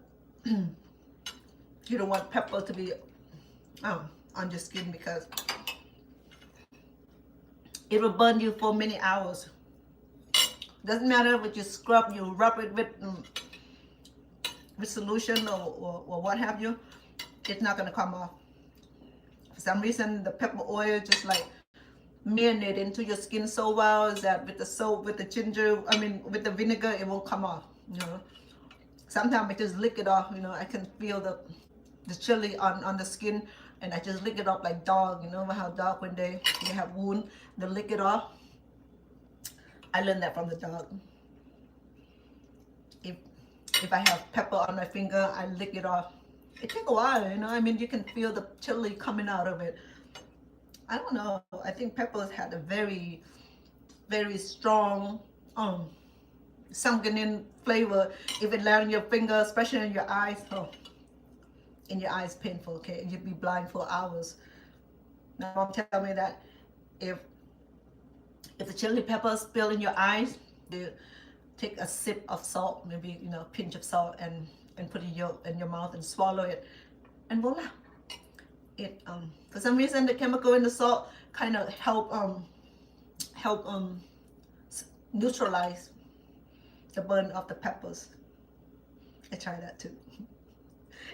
A: you don't want pepper to be on your skin, because it will burn you for many hours. Doesn't matter what you scrub, you rub it with solution or what have you, it's not going to come off. For some reason, the pepper oil just like marinate into your skin so well is that with the soap, with the ginger, I mean with the vinegar, it won't come off. You know, sometimes I just lick it off. You know, I can feel the chili on the skin, and I just lick it off like dog. You know how dog, when they have wound, they lick it off. I learned that from the dog. If I have pepper on my finger, I lick it off. It takes a while, you know. I mean, you can feel the chili coming out of it. I don't know. I think peppers had a very, very strong, sunken in flavor. If it lands on your finger, especially in your eyes, in your eyes, painful. Okay, you'd be blind for hours. My mom tell me that if the chili pepper spill in your eyes, you take a sip of salt, maybe a pinch of salt, and put it in your mouth and swallow it, and voila. It for some reason the chemical in the salt kind of help neutralize the burn of the peppers. I tried that too.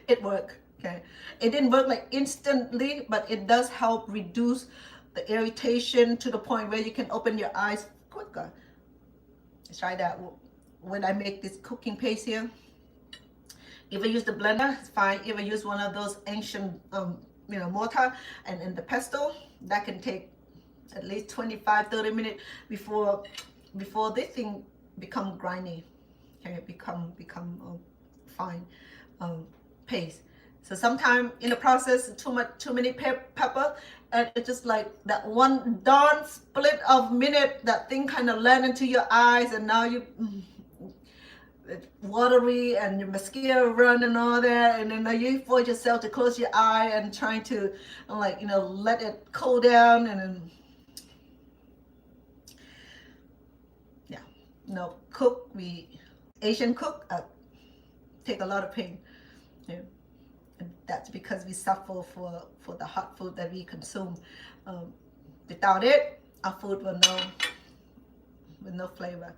A: It worked. Okay, it didn't work like instantly, but it does help reduce the irritation to the point where you can open your eyes quicker. Try that. when I make this cooking paste here. If I use the blender, it's fine. If I use one of those ancient, mortar and the pestle, that can take at least 25-30 minutes before this thing become grindy, okay, become fine paste. So sometimes in the process, too many pepper, and it's just like that one darn split of minute, that thing kind of land into your eyes, and now you it's watery and your mascara run and all that, and then you force yourself to close your eye and trying to let it cool down, and then Asian cook take a lot of pain. Yeah. And that's because we suffer for the hot food that we consume. Without it, our food will no flavor.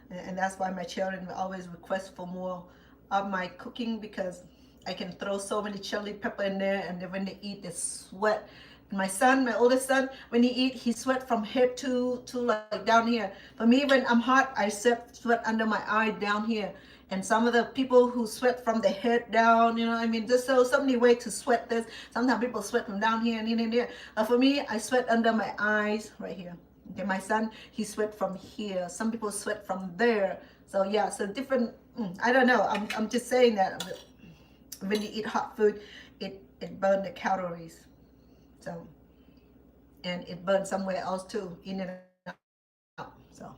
A: And that's why my children will always request for more of my cooking, because I can throw so many chili pepper in there, and then when they eat, they sweat. My son, my oldest son, when he eat, he sweat from head to like down here. For me, when I'm hot, I sweat under my eye down here. And some of the people who sweat from the head down, there's so many ways to sweat this. Sometimes people sweat from down here and in there. For me, I sweat under my eyes right here. Okay, my son, he sweat from here. Some people sweat from there. So yeah, so different. I don't know. I'm just saying that when you eat hot food, it burns the calories. So, and it burns somewhere else too, in and out. So,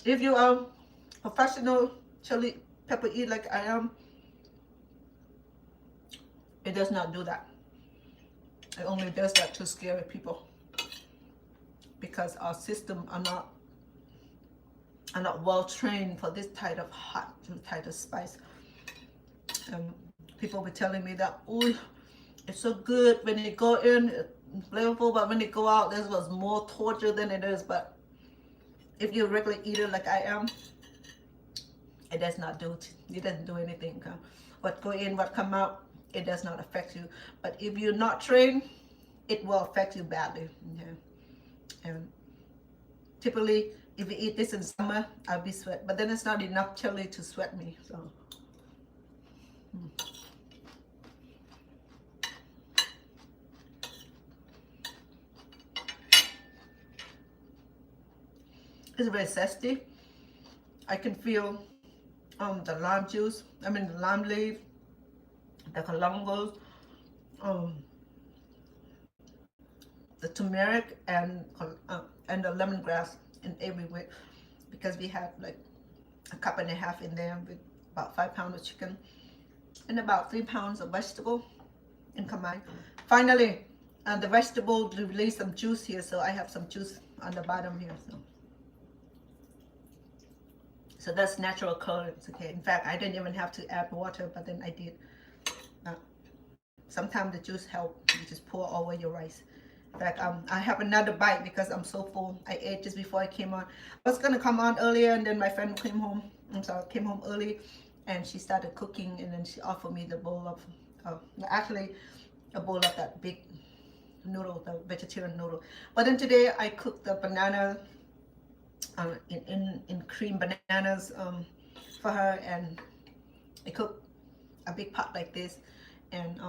A: if you are professional chili pepper eat like I am, it does not do that. It only does that to scare people, because our system are not well trained for this type of hot, type of spice. People were telling me that, oh, it's so good when they go in, it's flavorful, but when they go out, this was more torture than it is. But if you're a regular eater like I am, it does not do, it doesn't do anything. Okay? What go in, what come out, it does not affect you. But if you're not trained, it will affect you badly. Okay? And typically, if you eat this in summer, I'll be sweat. But then it's not enough chili to sweat me. So. It's very zesty. I can feel the lime juice, the lime leaf, the kalongos, the turmeric, and the lemongrass in every way, because we had like a cup and a half in there with about 5 pounds of chicken and about 3 pounds of vegetable in combined. Finally, the vegetable release some juice here, so I have some juice on the bottom here. So that's natural colorants, okay? In fact, I didn't even have to add water, but then I did. Sometimes the juice helps. You just pour over your rice. In fact, I have another bite because I'm so full. I ate just before I came on. I was gonna come on earlier, and then my friend came home. Came home early, and she started cooking, and then she offered me the bowl of, actually, a bowl of that big noodle, the vegetarian noodle. But then today I cooked the banana. In cream bananas for her, and I cooked a big pot like this, and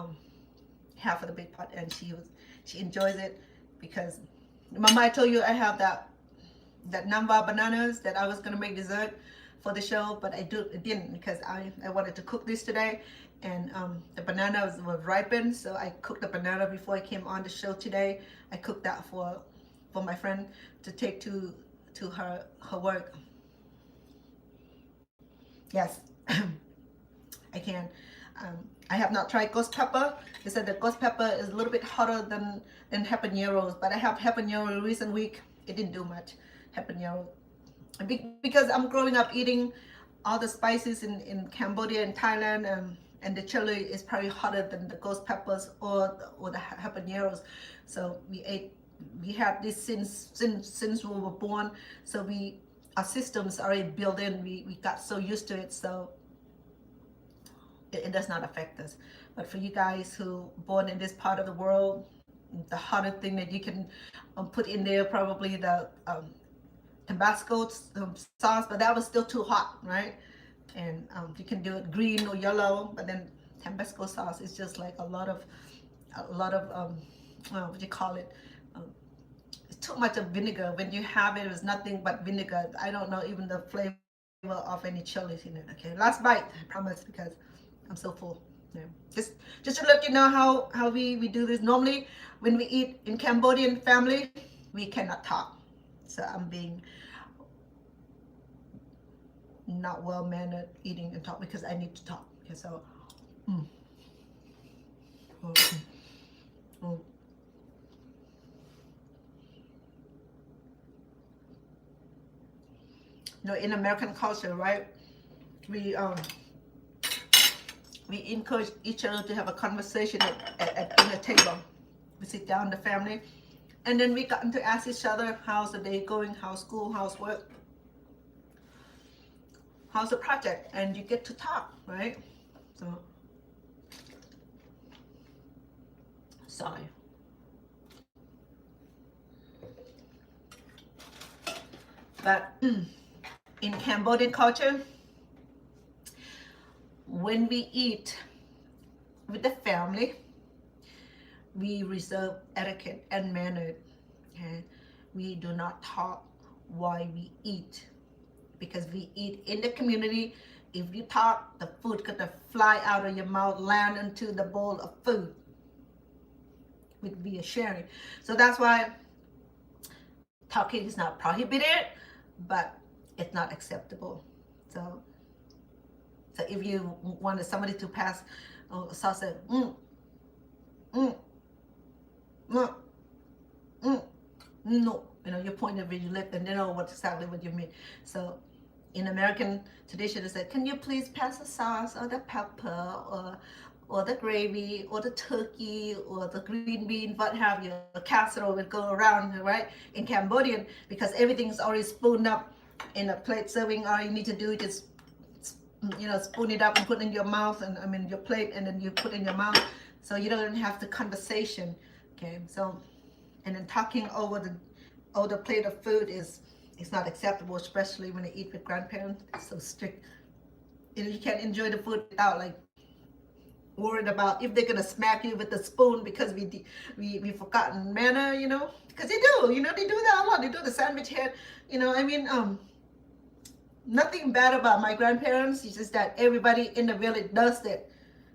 A: half of the big pot, and she enjoys it, because Mama, I told you I have that Namba bananas that I was gonna make dessert for the show, but I didn't, because I wanted to cook this today, and the bananas were ripened, so I cooked the banana before I came on the show today. I cooked that for my friend to take to her work. Yes, I can. I have not tried ghost pepper. They said that ghost pepper is a little bit hotter than habaneros, but I have habanero recent week. It didn't do much, habanero. Because I'm growing up eating all the spices in Cambodia and Thailand, and the chili is probably hotter than the ghost peppers or the habaneros. So we had this since we were born, so our systems are already built in. We got so used to it, so it does not affect us. But for you guys who born in this part of the world, the hottest thing that you can put in there, probably the Tabasco sauce, but that was still too hot, right? And you can do it green or yellow, but then Tabasco sauce is just like a lot of what do you call it? Um, it's too much of vinegar. When you have it, it's nothing but vinegar. I don't know even the flavor of any chilies in it. Okay, last bite, I promise, because I'm so full. Yeah. Just to let you know how we do this. Normally, when we eat in Cambodian family, we cannot talk. So I'm being not well mannered eating and talk because I need to talk. Okay, so. Mm, mm, mm. In American culture, right? We we encourage each other to have a conversation at dinner table. We sit down, the family, and then we got to ask each other, how's the day going, how's school, how's work, how's the project, and you get to talk, right? So, sorry. But in Cambodian culture, when we eat with the family, we reserve etiquette and manner. Okay? We do not talk while we eat because we eat in the community. If you talk, the food gonna fly out of your mouth, land into the bowl of food. Would be a sharing. So that's why talking is not prohibited, but it's not acceptable. So if you wanted somebody to pass sauce, mm, mm, mm, no, you point it with your lip and they know exactly what you mean. So in American tradition, it's like, can you please pass the sauce or the pepper or the gravy or the turkey or the green bean, what have you, a casserole will go around, right? In Cambodian, because everything's already spooned up in a plate serving, all you need to do is just spoon it up and put it in your mouth, and I mean your plate, and then you put it in your mouth, so you don't have the conversation. Okay, so and then talking over the plate of food is not acceptable, especially when you eat with grandparents. It's so strict. You can't enjoy the food without like worried about if they're gonna smack you with the spoon because we forgotten manner, because they do, they do that a lot. They do the sandwich head, I mean, nothing bad about my grandparents. It's just that everybody in the village does it.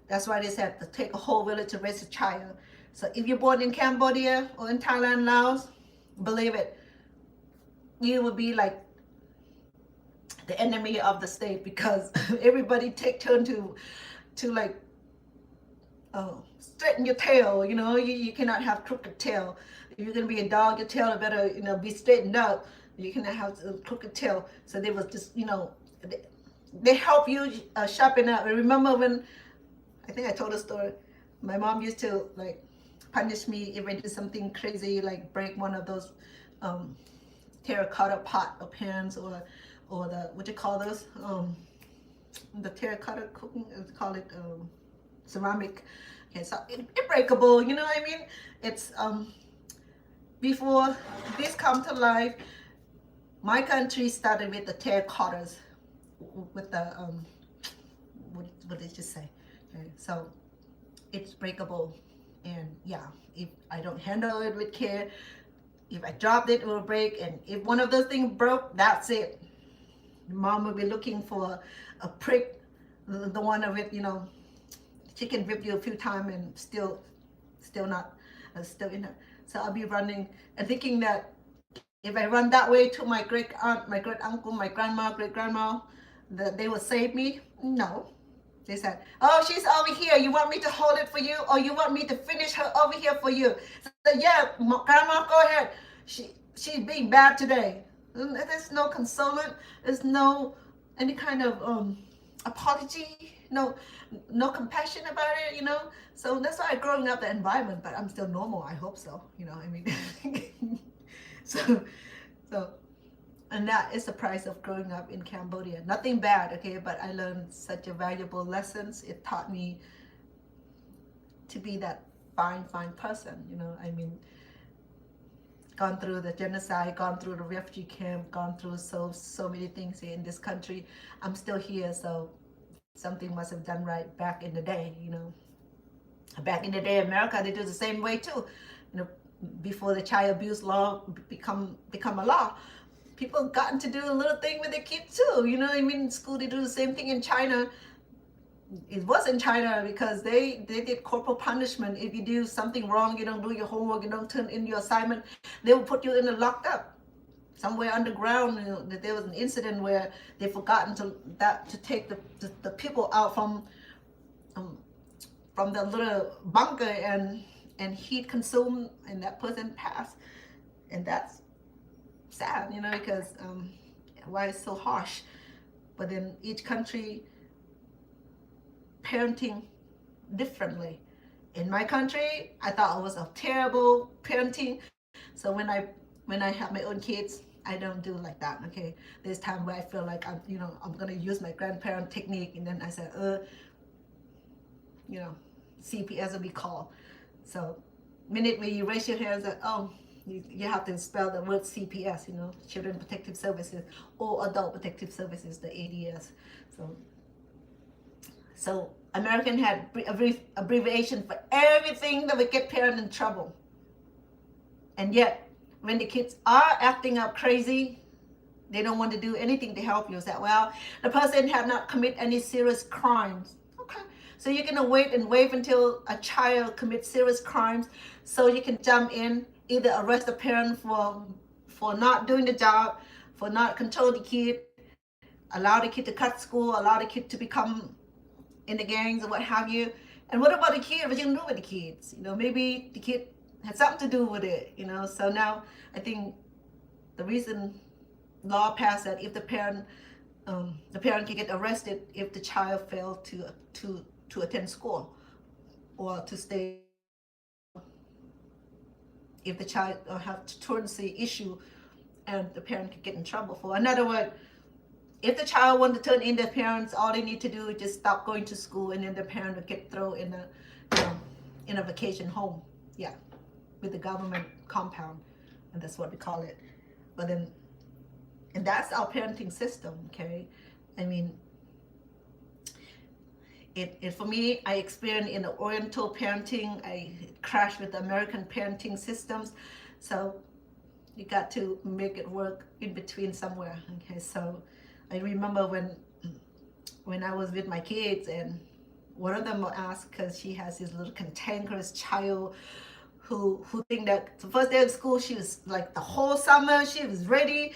A: That's why they said to take a whole village to raise a child. So if you're born in Cambodia or in Thailand, Laos, believe it, you will be like the enemy of the state because everybody take turn to like straighten your tail. You cannot have crooked tail. If you're gonna be a dog, your tail better be straightened up. You cannot have a crooked tail. So they was just they help you sharpen up. And remember when I think I told a story. My mom used to like punish me if I did something crazy, like break one of those terracotta pot or pans or the what do you call those? The terracotta cooking, call it ceramic. Okay, so it's breakable. You know what I mean? It's before this come to life. My country started with the terracottas, with the what did you say? Okay, so it's breakable, and yeah, if I don't handle it with care, if I dropped it, it will break, and if one of those things broke, that's it. Mom will be looking for a prick, the one of it, she can whip you a few times and still not, still in her. So I'll be running and thinking that if I run that way to my great aunt, my great uncle, my grandma, great grandma, that they will save me. No. They said, oh, she's over here. You want me to hold it for you? Or you want me to finish her over here for you? So, yeah, grandma, go ahead. She's being bad today. There's no consoling. There's no any kind of apology. No compassion about it, So that's why growing up the environment, but I'm still normal. I hope so. I mean, so, and that is the price of growing up in Cambodia. Nothing bad, okay, but I learned such a valuable lessons. It taught me to be that fine person, I mean, gone through the genocide, gone through the refugee camp, gone through so many things in this country. I'm still here, so something must have done right back in the day, you know. Back in the day, America, they do the same way too. You know, before the child abuse law become a law, people gotten to do a little thing with their kids too. You know what I mean? In school, they do the same thing in China. It was in China because they did corporal punishment. If you do something wrong, you don't do your homework, you don't turn in your assignment, they will put you in a locked up somewhere underground. You know, that there was an incident where they forgotten to take the people out from the little bunker, and heat consumed, and that person passed. And that's sad, you know, because why it's so harsh. But then each country parenting differently. In my country, I thought it was a terrible parenting. So when I have my own kids, I don't do like that. Okay, there's time where I feel like I'm gonna use my grandparent technique, and then I said, CPS will be called. So minute when you raise your hands, you have to spell the word CPS, you know, Children Protective Services, or Adult Protective Services, the ADS. So American had abbreviation for everything that would get parents in trouble. And yet, when the kids are acting up crazy, they don't want to do anything to help you. Say, well, the person had not committed any serious crimes. Okay, so you're gonna wait until a child commits serious crimes, so you can jump in, either arrest the parent for not doing the job, for not controlling the kid, allow the kid to cut school, allow the kid to become in the gangs or what have you. And what about the kid? What you gonna do with the kids? You know, maybe the kid had something to do with it, you know. So now I think the reason law passed that if the parent can get arrested if the child failed to attend school or to stay, if the child have truancy issue, and the parent could get in trouble for. In other words, if the child wants to turn in their parents, all they need to do is just stop going to school, and then the parent will get thrown in a vacation home, yeah, with the government compound, and that's what we call it. But then, and that's our parenting system, okay? I mean, it for me, I experienced in the Oriental parenting, I crashed with the American parenting systems, so you got to make it work in between somewhere, okay? So I remember when I was with my kids, and one of them will ask, because she has this little cantankerous child who think that the first day of school, she was like the whole summer, she was ready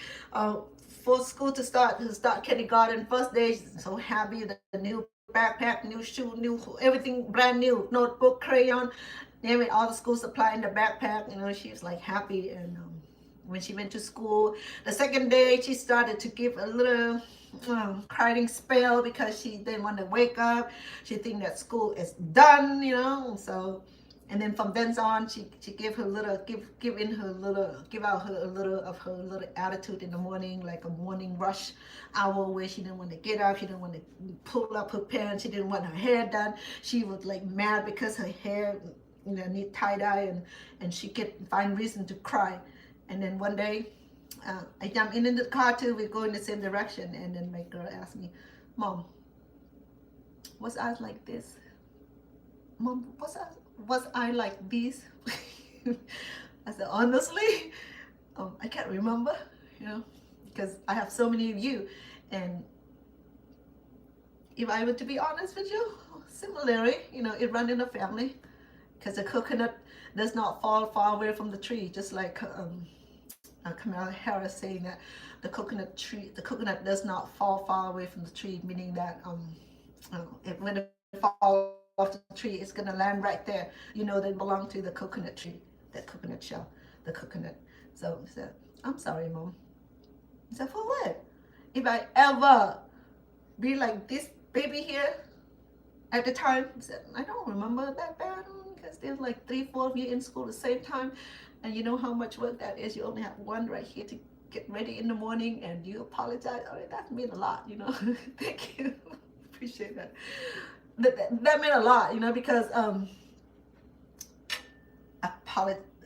A: for school to start kindergarten. First day, she's so happy, the new backpack, new shoe, new everything brand new, notebook, crayon, name it, all the school supply in the backpack, you know, she was like happy. And when she went to school, the second day, she started to give a little crying spell because she didn't want to wake up. She think that school is done, you know. So, and then from then on, she give out her a little of her little attitude in the morning, like a morning rush hour where she didn't want to get up, she didn't want to pull up her pants, she didn't want her hair done. She was like mad because her hair, you know, need tie dye, and she could find reason to cry. And then one day, I jumped in the car too. We go in the same direction, and then my girl asked me, "Mom, was I like this? Mom, was I like this?" I said, honestly, I can't remember, you know, because I have so many of you, and if I were to be honest with you, similarly, you know, it ran in the family, because the coconut does not fall far away from the tree, just like Kamala Harris saying that the coconut does not fall far away from the tree, meaning that when it falls off the tree, it's gonna land right there. You know, they belong to the coconut tree, that coconut shell, the coconut. So I said, I'm sorry, Mom. I said, for what? If I ever be like this baby here at the time, I said, I don't remember that bad, because there's like 3-4 of you in school at the same time, and you know how much work that is. You only have one right here to get ready in the morning, and you apologize. Oh, that meant a lot, you know. Thank you. Appreciate that. That meant a lot, you know, because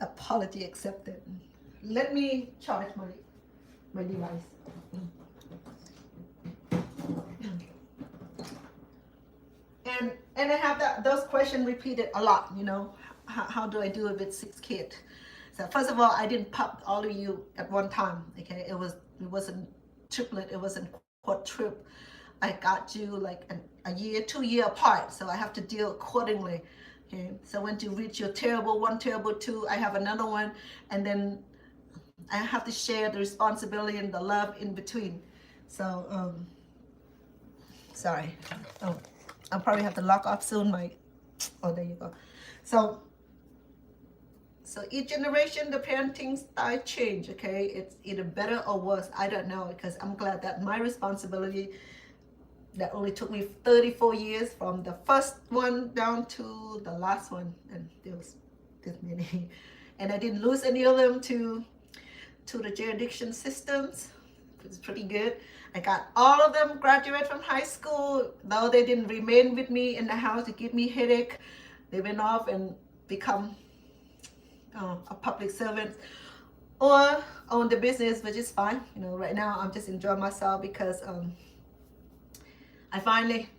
A: apology accepted. let me charge my device. And I have those questions repeated a lot. How do I do it with 6 kids? So first of all, I didn't pop all of you at one time. Okay, it wasn't triplet, it wasn't quadruple. I got you like a year, 2 year apart. So I have to deal accordingly. Okay, so when you reach your terrible 1, terrible 2, I have another one, and then I have to share the responsibility and the love in between. So sorry. Oh, I'll probably have to lock off soon. Oh, there you go. So each generation, the parenting style change. Okay, it's either better or worse. I don't know, because I'm glad that my responsibility that only took me 34 years from the first one down to the last one, and there was this many, and I didn't lose any of them to the jurisdiction systems. It's pretty good. I got all of them graduate from high school, though they didn't remain with me in the house to give me headache. They went off and become a public servant or own the business, which is fine. Right now I'm just enjoying myself because I finally,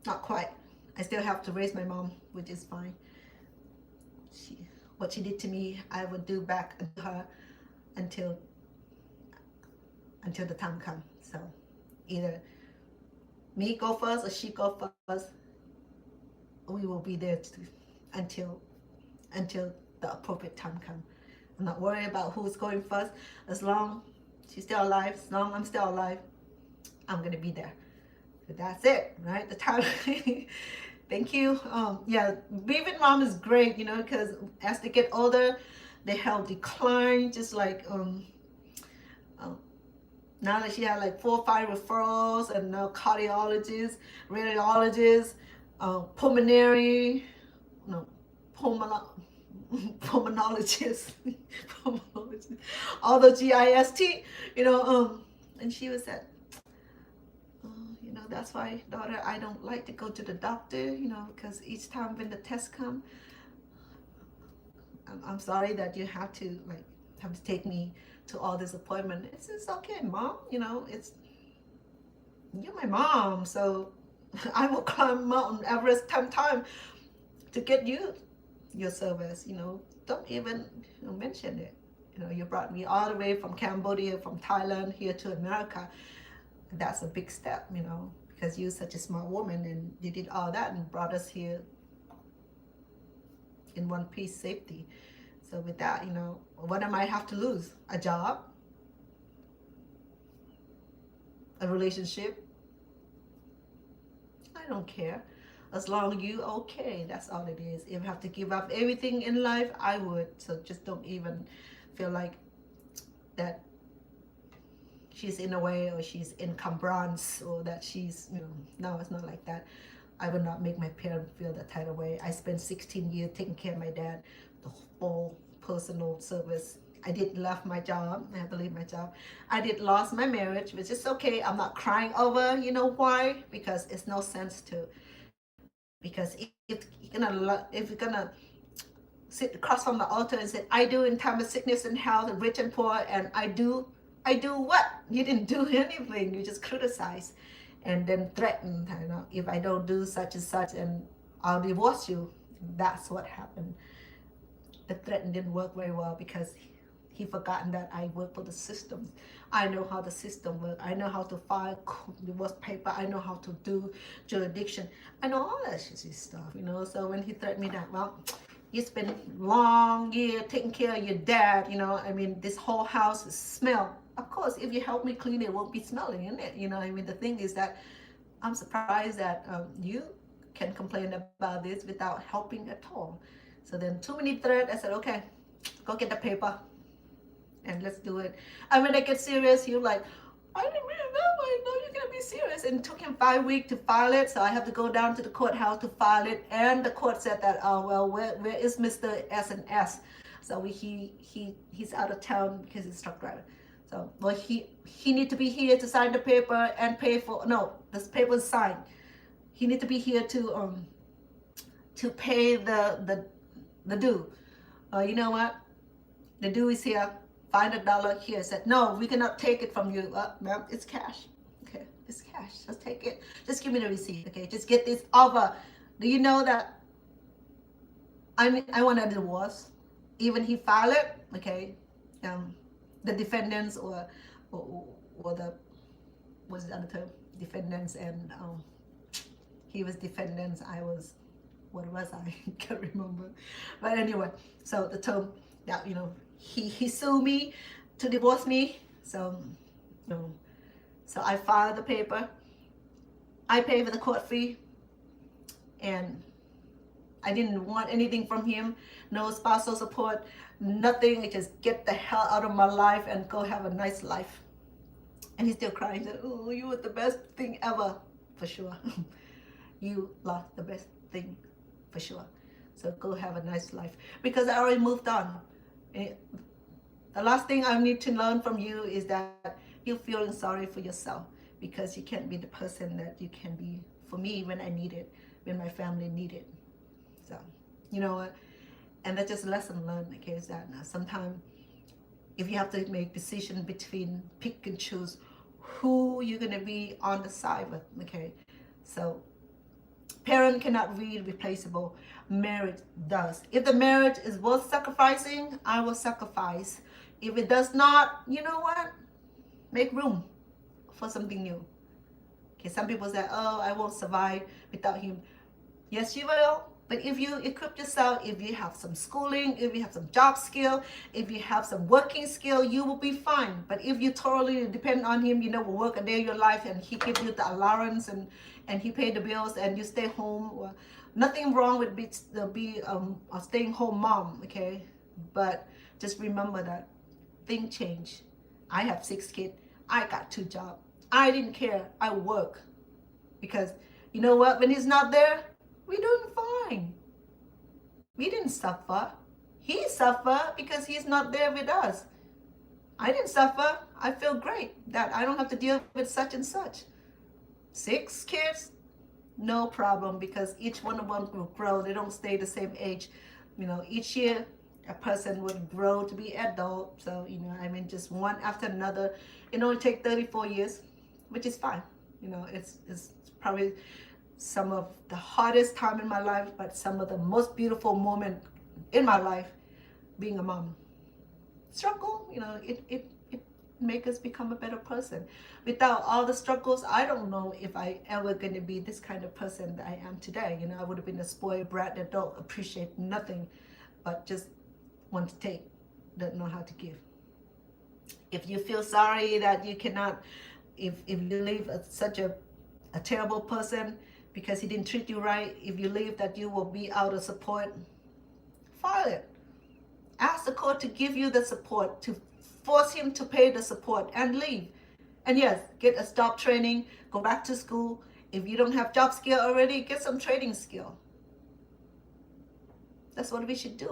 A: not quite, I still have to raise my mom, which is fine. What she did to me, I would do back to her until the time comes. So either me go first or she go first. We will be there until the appropriate time comes. I'm not worried about who's going first. As long she's still alive, as long I'm still alive, I'm gonna be there. So that's it, right? The time. Thank you. Yeah, being with mom is great, because as they get older, their health decline. Just like now that she had like 4 or 5 referrals, and now cardiologists, radiologists, pulmonary, no, pulmonologist, all the GIST, and she was at, that's why, daughter, I don't like to go to the doctor, because each time when the tests come, I'm sorry that you have to take me to all this appointment. It's okay, mom, it's, you're my mom, so I will climb Mount Everest 10 times to get you your service. Don't even mention it. You brought me all the way from Cambodia, from Thailand here to America. That's a big step, because you're such a smart woman, and you did all that and brought us here in one piece safety. So with that, what am I have to lose? A job, a relationship? I don't care. As long as you okay, that's all it is. If I have to give up everything in life, I would. So just don't even feel like that she's in a way, or she's encumbrance, or that she's, no, it's not like that. I would not make my parents feel that type of way. I spent 16 years taking care of my dad, the whole personal service. I did love my job. I have to leave my job. I did lost my marriage, which is okay. I'm not crying over. You know why? Because it's no sense to. Because if you're gonna sit across from the altar and say, I do in time of sickness and health, and rich and poor, and I do what? You didn't do anything. You just criticize and then threaten, if I don't do such and such, and I'll divorce you. That's what happened. The threat didn't work very well, because he forgotten that I work for the system. I know how the system works. I know how to file divorce paper. I know how to do jurisdiction. I know all that shitty stuff, So when he threatened me that, well, you spent long year taking care of your dad, this whole house is smell. Of course, if you help me clean it won't be smelling, in it? The thing is that I'm surprised that you can complain about this without helping at all. So then too many threats. I said, okay, go get the paper and let's do it. And when I get serious, you're like, I didn't really know. I know you're gonna be serious. And it took him 5 weeks to file it. So I have to go down to the courthouse to file it. And the court said that, where is Mr. S and S? So he's out of town because he's a truck driver. So he need to be here to sign the paper and pay for. No, this paper is signed. He need to be here to pay the due. You know what? The due is here, $500 here. I said, no, we cannot take it from you. Ma'am, it's cash. Okay, it's cash. Just take it. Just give me the receipt. Okay, just get this over. Do you know that I want a divorce? Even he filed it. Okay, the defendants or the what's the other term? Defendants and he was defendants. I was what was I? Can't remember. But anyway, so the term that he sued me to divorce me. So so I filed the paper. I paid for the court fee, and I didn't want anything from him. No spousal support, nothing. I just get the hell out of my life and go have a nice life. And he's still crying. He said, oh, you were the best thing ever. For sure. You lost the best thing for sure. So go have a nice life. Because I already moved on. The last thing I need to learn from you is that you're feeling sorry for yourself because you can't be the person that you can be for me when I need it, when my family need it. So, you know what? And that's just a lesson learned, okay, is that sometimes if you have to make decision between pick and choose who you're going to be on the side with, okay? So, parent cannot be replaceable. Marriage does. If the marriage is worth sacrificing, I will sacrifice. If it does not, you know what? Make room for something new. Okay, some people say, oh, I won't survive without him. Yes, you will. But if you equip yourself, if you have some schooling, if you have some job skill, if you have some working skill, you will be fine. But if you totally depend on him, will work a day of your life and he gives you the allowance and he pay the bills and you stay home. Well, nothing wrong with be a staying home mom, okay? But just remember that things change. I have 6 kids. I got 2 jobs. I didn't care. I work. Because you know what? When he's not there, we're doing fine. We didn't suffer. He suffered because he's not there with us. I didn't suffer. I feel great that I don't have to deal with such and such. 6 kids, no problem, because each one of them will grow. They don't stay the same age. Each year a person would grow to be adult. So, just one after another. It only takes 34 years, which is fine. It's probably some of the hardest time in my life, but some of the most beautiful moment in my life being a mom. Struggle, it make us become a better person. Without all the struggles, I don't know if I ever going to be this kind of person that I am today. I would have been a spoiled brat that don't appreciate nothing, but just want to take, don't know how to give. If you feel sorry that you cannot, if you leave such a terrible person because he didn't treat you right, if you leave that you will be out of support, file it. Ask the court to give you the support, to force him to pay the support and leave. And yes, get a job training, go back to school. If you don't have job skill already, get some trading skill. That's what we should do.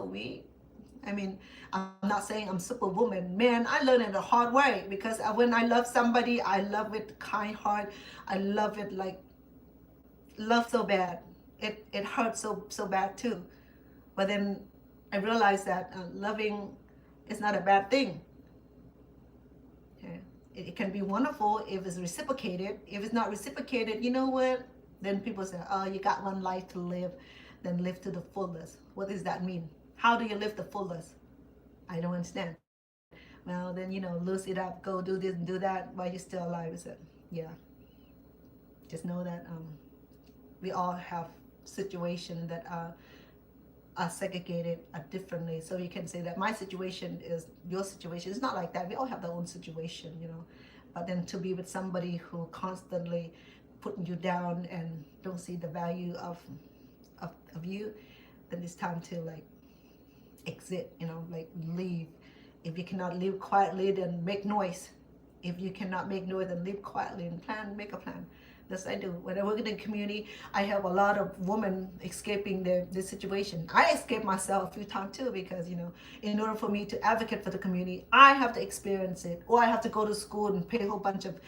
A: I'm not saying I'm superwoman. Man, I learned it the hard way because when I love somebody, I love with kind heart. I love it love so bad. It hurts so bad too. But then I realized that loving is not a bad thing. Okay? It can be wonderful if it's reciprocated. If it's not reciprocated, you know what? Then people say, oh, you got one life to live, then live to the fullest. What does that mean? How do you live the fullest? I don't understand. Well, then, lose it up, go do this and do that while you're still alive. I said, yeah. Just know that we all have situations that are segregated differently. So you can say that my situation is your situation. It's not like that. We all have our own situation, But then to be with somebody who constantly putting you down and don't see the value of you, then it's time to exit, leave. If you cannot live quietly, then make noise. If you cannot make noise, then live quietly and make a plan. That's what I do. When I work in the community, I have a lot of women escaping the situation. I escape myself a few times too because, in order for me to advocate for the community, I have to experience it. Or I have to go to school and pay a whole bunch of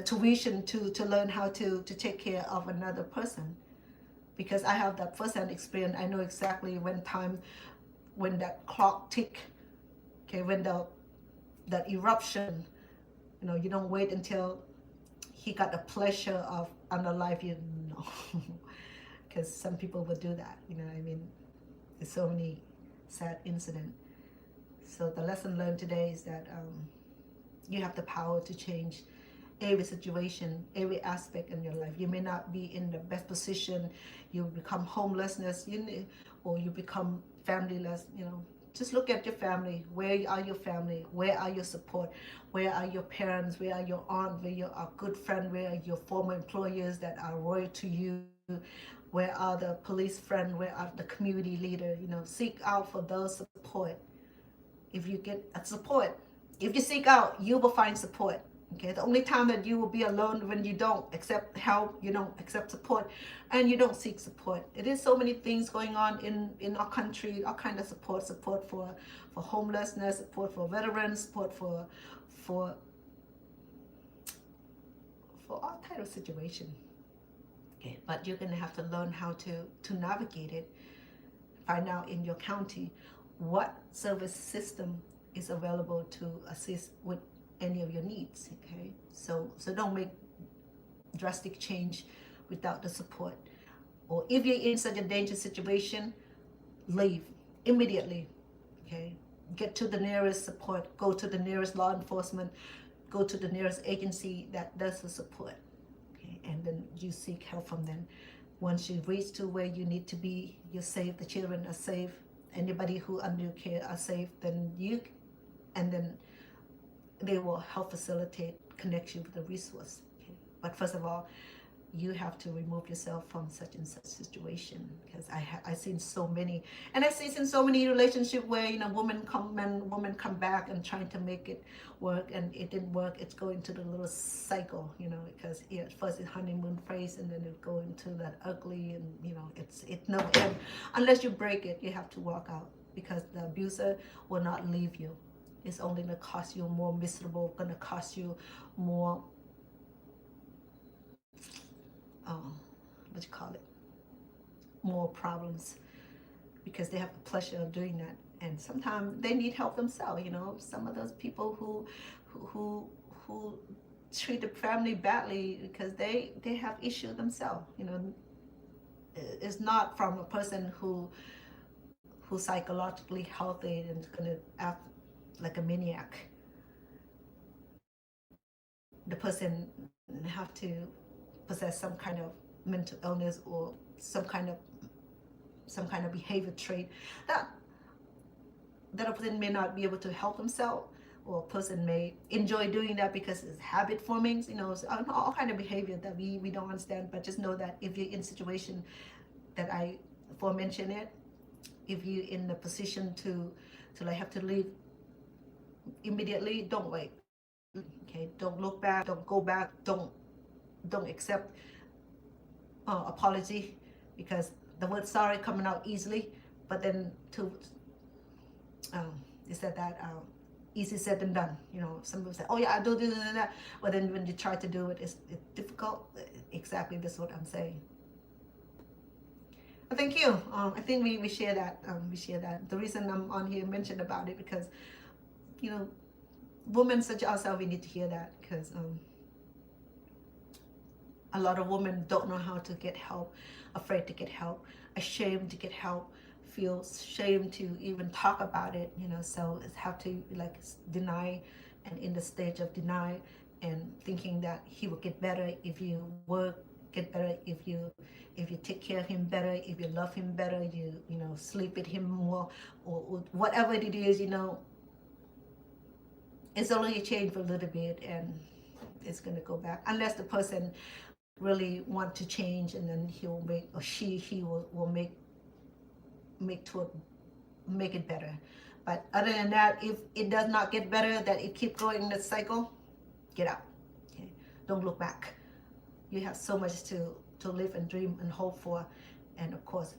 A: tuition to learn how to take care of another person. Because I have that first-hand experience. I know exactly when that clock tick Okay, when that eruption, you don't wait until he got the pleasure of unalive you. No, because some people would do that. You know what I mean? There's so many sad incidents. So the lesson learned today is that you have the power to change every situation, every aspect in your life. You may not be in the best position. You become homelessness, or you become familyless. Just look at your family. Where are your family? Where are your support? Where are your parents? Where are your aunt? Where are good friend? Where are your former employers that are loyal to you? Where are the police friend? Where are the community leader? Seek out for those support. If you get support, if you seek out, you will find support. Okay, the only time that you will be alone when you don't accept help, you don't accept support, and you don't seek support. It is so many things going on in our country, all kind of support for homelessness, support for veterans, support for all type of situation. Okay, but you're gonna have to learn how to navigate it. Find out in your county what service system is available to assist with any of your needs. Okay, so don't make drastic change without the support. Or if you're in such a dangerous situation, leave immediately. Okay, get to the nearest support, go to the nearest law enforcement, go to the nearest agency that does the support. Okay, and then you seek help from them. Once you reach to where you need to be, you're safe, the children are safe, anybody who under your care are safe, then they will help facilitate connection with the resource. Okay? But first of all, you have to remove yourself from such and such situation, because I've seen so many, and I see in so many relationships where women come back and trying to make it work, and it didn't work. It's going to the little cycle, because first it's honeymoon phase, and then it go into that ugly, and it's no end unless you break it. You have to walk out, because the abuser will not leave you. It's only going to cost you more miserable, going to cost you more, more problems, because they have the pleasure of doing that. And sometimes they need help themselves. Some of those people who treat the family badly because they have issues themselves. It's not from a person who's psychologically healthy and is going to act like a maniac. The person have to possess some kind of mental illness or some kind of behavior trait that a person may not be able to help himself, or a person may enjoy doing that because it's habit forming. All kind of behavior that we don't understand. But just know that if you're in a situation that I aforementioned it, if you're in the position to have to leave immediately, don't wait. Okay, don't look back, don't go back, don't accept apology, because the word sorry coming out easily, but then is that easy said than done. Some people say, oh yeah, I do this and that, but then when you try to do it, it's difficult. Exactly, that's what I'm saying. But thank you. I think we share that. The reason I'm on here mentioned about it, because women such as ourselves, we need to hear that, because a lot of women don't know how to get help, afraid to get help, ashamed to get help, feel shame to even talk about it, so it's have to deny, and in the stage of deny and thinking that he will get better if you work, get better if you take care of him better, if you love him better, you sleep with him more, or whatever it is, it's only a change for a little bit, and it's going to go back, unless the person really want to change, and then he will make, or he will make it better. But other than that, if it does not get better, that it keep going in the cycle, get out. Okay, don't look back. You have so much to live and dream and hope for, and of course,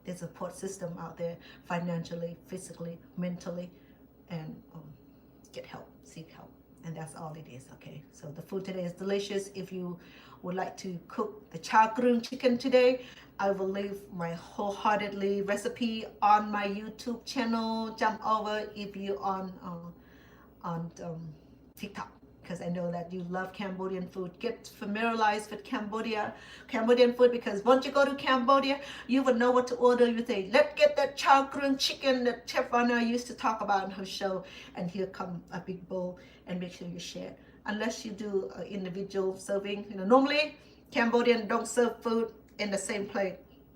A: there's a support system out there, financially, physically, mentally, and get help, seek help. and that's all it is. Okay, so the food today is delicious. If you would like to cook the cha kroeung chicken today, I will leave my wholeheartedly recipe on my YouTube channel. Jump over if you on TikTok, because I know that you love Cambodian food. Get familiarized with Cambodian food, because once you go to Cambodia, you will know what to order. You say, let's get that cha kroeung chicken that Chef Rana used to talk about in her show, and here come a big bowl, and make sure you share. Unless you do individual serving, normally Cambodian don't serve food in the same plate,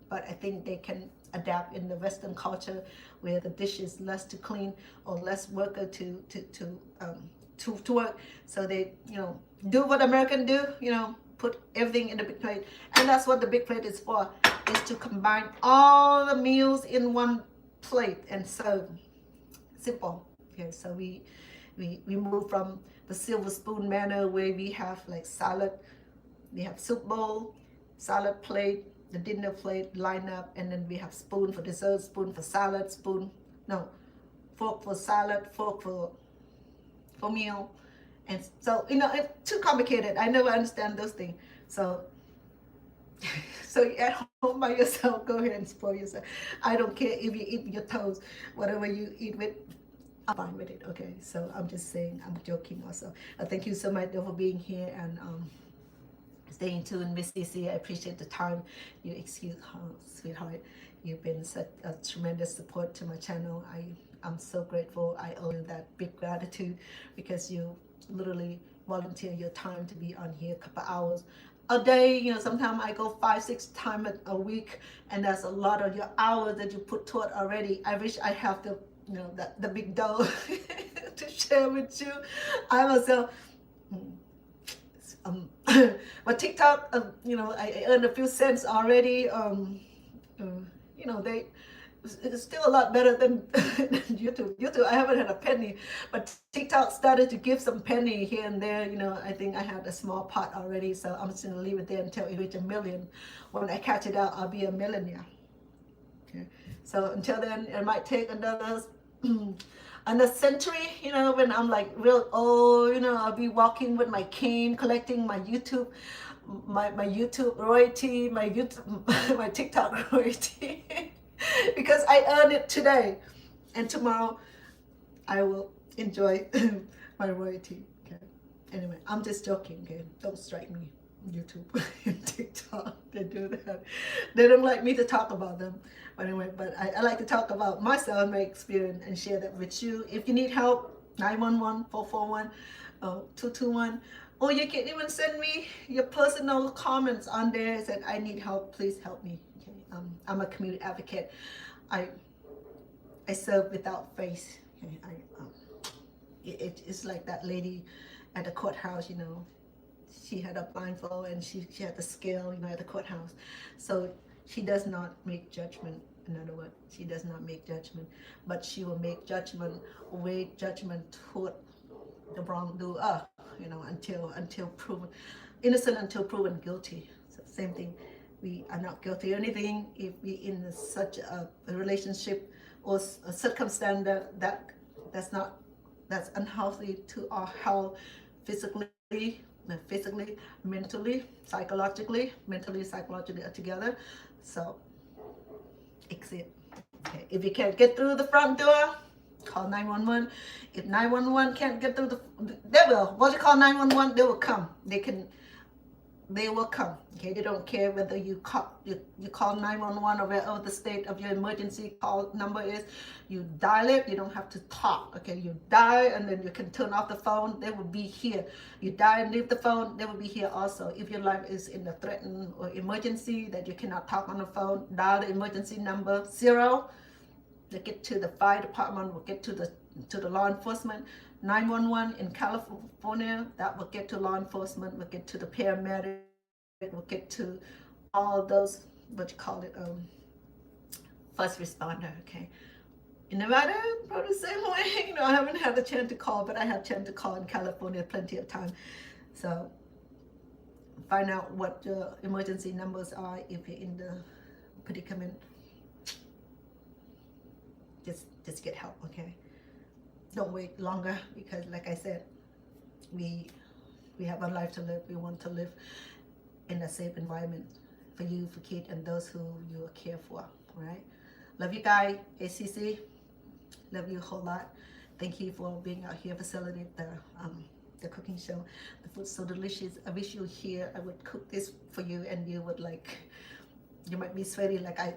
A: but I think they can adapt in the Western culture where the dish is less to clean or less worker to work. So they, do what Americans do, put everything in the big plate. And that's what the big plate is for, is to combine all the meals in one plate and serve. Simple. Okay, so we move from the silver spoon manner where we have like salad, we have soup bowl, salad plate, the dinner plate line up, and then we have spoon for dessert, spoon for salad, fork for salad, fork for meal. And so, it's too complicated. I never understand those things. So at home by yourself, go ahead and spoil yourself. I don't care if you eat your toes, whatever you eat with, I'm fine with it. Okay, so I'm just saying, I'm joking also. Thank you so much for being here and staying tuned, Miss Cece. I appreciate the time. You excuse, sweetheart. You've been such a tremendous support to my channel. I'm so grateful. I owe you that big gratitude, because you literally volunteer your time to be on here a couple hours a day. Sometimes I go 5-6 times a week, and that's a lot of your hours that you put toward already. I wish I have the big dough to share with you. I myself, but TikTok, I earned a few cents already. It's still a lot better than YouTube. YouTube, I haven't had a penny, but TikTok started to give some penny here and there. I think I had a small pot already, so I'm just gonna leave it there until it reaches 1 million. When I catch it out, I'll be a millionaire. Okay, so until then, it might take another century. When I'm like real old, I'll be walking with my cane, collecting my YouTube, my YouTube royalty, my TikTok royalty. Because I earned it today, and tomorrow I will enjoy my royalty. Okay. Anyway, I'm just joking. Okay, don't strike me, YouTube and TikTok. They do that. They don't like me to talk about them. But anyway, I like to talk about myself, my experience, and share that with you. If you need help, 911-441-221. Or you can even send me your personal comments on there. Said, I need help. Please help me. I'm a community advocate. I serve without face. Okay? It's like that lady at the courthouse. She had a blindfold and she had the scale. At the courthouse. So she does not make judgment. In other words, she does not make judgment, but she will make judgment, weigh judgment toward the wrongdoer. Until proven innocent, until proven guilty. So same thing. We are not guilty of anything if we in such a relationship or a circumstance that's unhealthy to our health, physically, mentally, psychologically are together. So exit. Okay. If you can't get through the front door, call 911. If 911 can't get through they will. Once you call 911, they will come. They will come. Okay, they don't care whether you call 911 or wherever the state of your emergency call number is. You dial it. You don't have to talk. Okay, you dial and then you can turn off the phone. They will be here. You dial and leave the phone. They will be here also. If your life is in a threatened or emergency that you cannot talk on the phone, dial the emergency number 0. They get to the fire department. Will get to the law enforcement. 911 in California, that will get to law enforcement, will get to the paramedic, will get to all those, first responder. Okay. In Nevada, probably the same way. I haven't had the chance to call, but I have chance to call in California plenty of time. So find out what your emergency numbers are if you're in the predicament. Just get help, okay? Don't wait longer, because like I said, we have one life to live. We want to live in a safe environment for you, for kids, and those who you care for. All right. Love you guys. ACC. Love you a whole lot. Thank you for being out here facilitating the cooking show. The food's so delicious. I wish you were here. I would cook this for you, and you would like. You might be sweaty, like I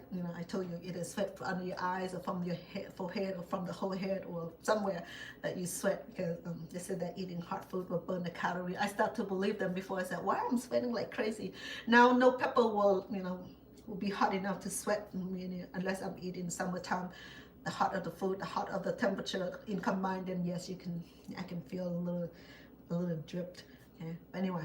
A: told you, it is sweat under your eyes or from your head, forehead, or from the whole head, or somewhere that you sweat, because they said that eating hot food will burn the calorie. I start to believe them before. I said, why I'm sweating like crazy? Now no pepper will be hot enough to sweat, unless I'm eating summertime. The hot of the food, the hot of the temperature in combined, then yes, I can feel a little dripped. Okay? But anyway,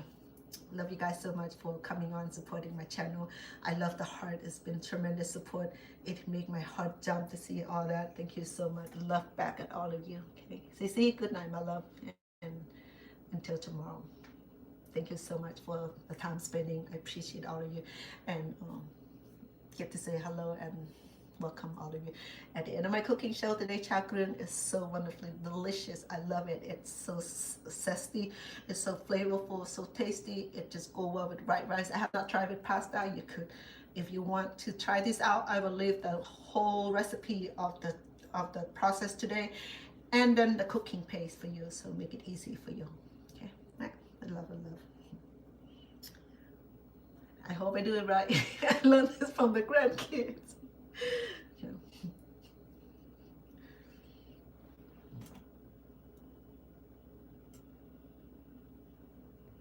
A: love you guys so much for coming on, supporting my channel. I love the heart. It's been tremendous support. It make my heart jump to see all that. Thank you so much. Love back at all of you. Okay, see, good night, my love, and until tomorrow. Thank you so much for the time spending. I appreciate all of you, and get to say hello and welcome all of you. At the end of my cooking show today, char kroeung is so wonderfully delicious. I love it. It's so zesty. It's so flavorful, so tasty. It just go well with white rice. I have not tried with pasta. You could, if you want to try this out, I will leave the whole recipe of the process today, and then the cooking paste for you, so make it easy for you. Okay, I love. I hope I do it right. I learned this from the grandkids.